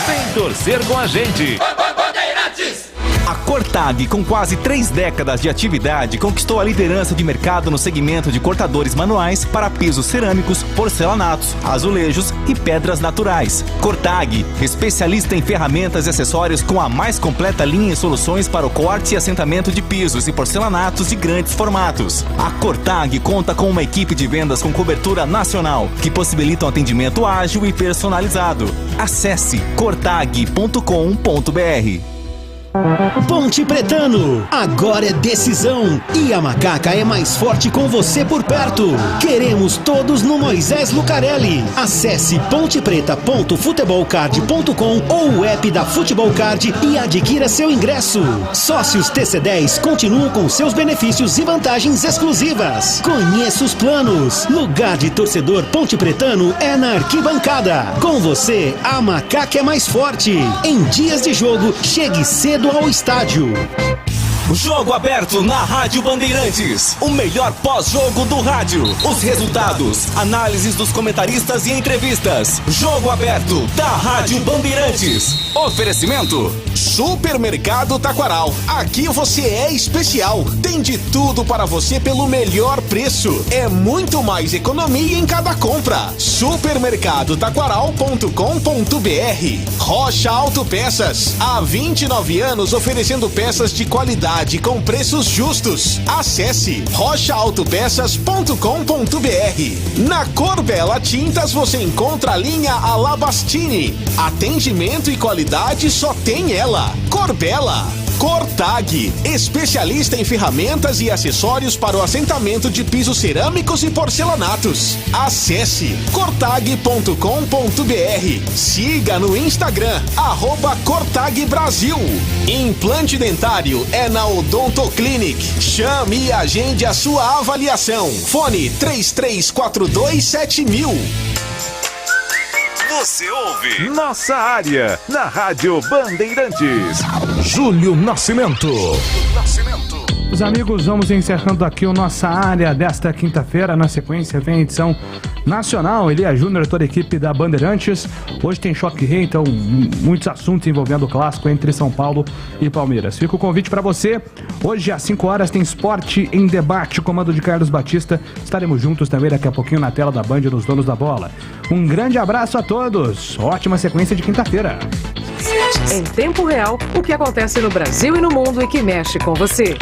S3: Vem torcer com a gente.
S4: Bandeirantes!
S6: A Cortag, com quase 3 décadas de atividade, conquistou a liderança de mercado no segmento de cortadores manuais para pisos cerâmicos, porcelanatos, azulejos e pedras naturais. Cortag, especialista em ferramentas e acessórios com a mais completa linha e soluções para o corte e assentamento de pisos e porcelanatos de grandes formatos. A Cortag conta com uma equipe de vendas com cobertura nacional, que possibilita um atendimento ágil e personalizado. Acesse cortag.com.br.
S10: Ponte Pretano, agora é decisão e a Macaca é mais forte com você por perto. Queremos todos no Moisés Lucarelli. Acesse pontepreta.futebolcard.com ou o app da Futebol Card e adquira seu ingresso. Sócios TC10 continuam com seus benefícios e vantagens exclusivas. Conheça os planos. Lugar de torcedor Ponte Pretano é na arquibancada. Com você, a Macaca é mais forte. Em dias de jogo, chegue cedo ao estádio.
S6: Jogo aberto na Rádio Bandeirantes. O melhor pós-jogo do rádio. Os resultados, análises dos comentaristas e entrevistas. Jogo aberto da Rádio Bandeirantes. Oferecimento:
S1: Supermercado Taquaral. Aqui você é especial. Tem de tudo para você pelo melhor preço. É muito mais economia em cada compra. Supermercadotaquaral.com.br. Rocha Autopeças. Há 29 anos oferecendo peças de qualidade com preços justos. Acesse rochaautopeças.com.br. Na Corbella Tintas você encontra a linha Alabastini. Atendimento e qualidade só tem ela. Corbella. Cortag, especialista em ferramentas e acessórios para o assentamento de pisos cerâmicos e porcelanatos. Acesse cortag.com.br. Siga no Instagram, @CortagBrasil. Implante dentário é na Odontoclinic. Chame e agende a sua avaliação. Fone 33427000.
S3: Você ouve Nossa Área, na Rádio Bandeirantes.
S1: Júlio Nascimento.
S8: Os amigos, vamos encerrando aqui o Nossa Área desta quinta-feira. Na sequência vem a edição nacional. Elia Júnior, toda a equipe da Bandeirantes. Hoje tem Choque Rei, então muitos assuntos envolvendo o clássico entre São Paulo e Palmeiras. Fica o convite para você. Hoje às 5 horas tem Esporte em Debate, comando de Carlos Batista. Estaremos juntos também daqui a pouquinho na tela da Band nos Donos da Bola. Um grande abraço a todos. Ótima sequência de quinta-feira.
S24: Em tempo real, o que acontece no Brasil e no mundo e que mexe com você.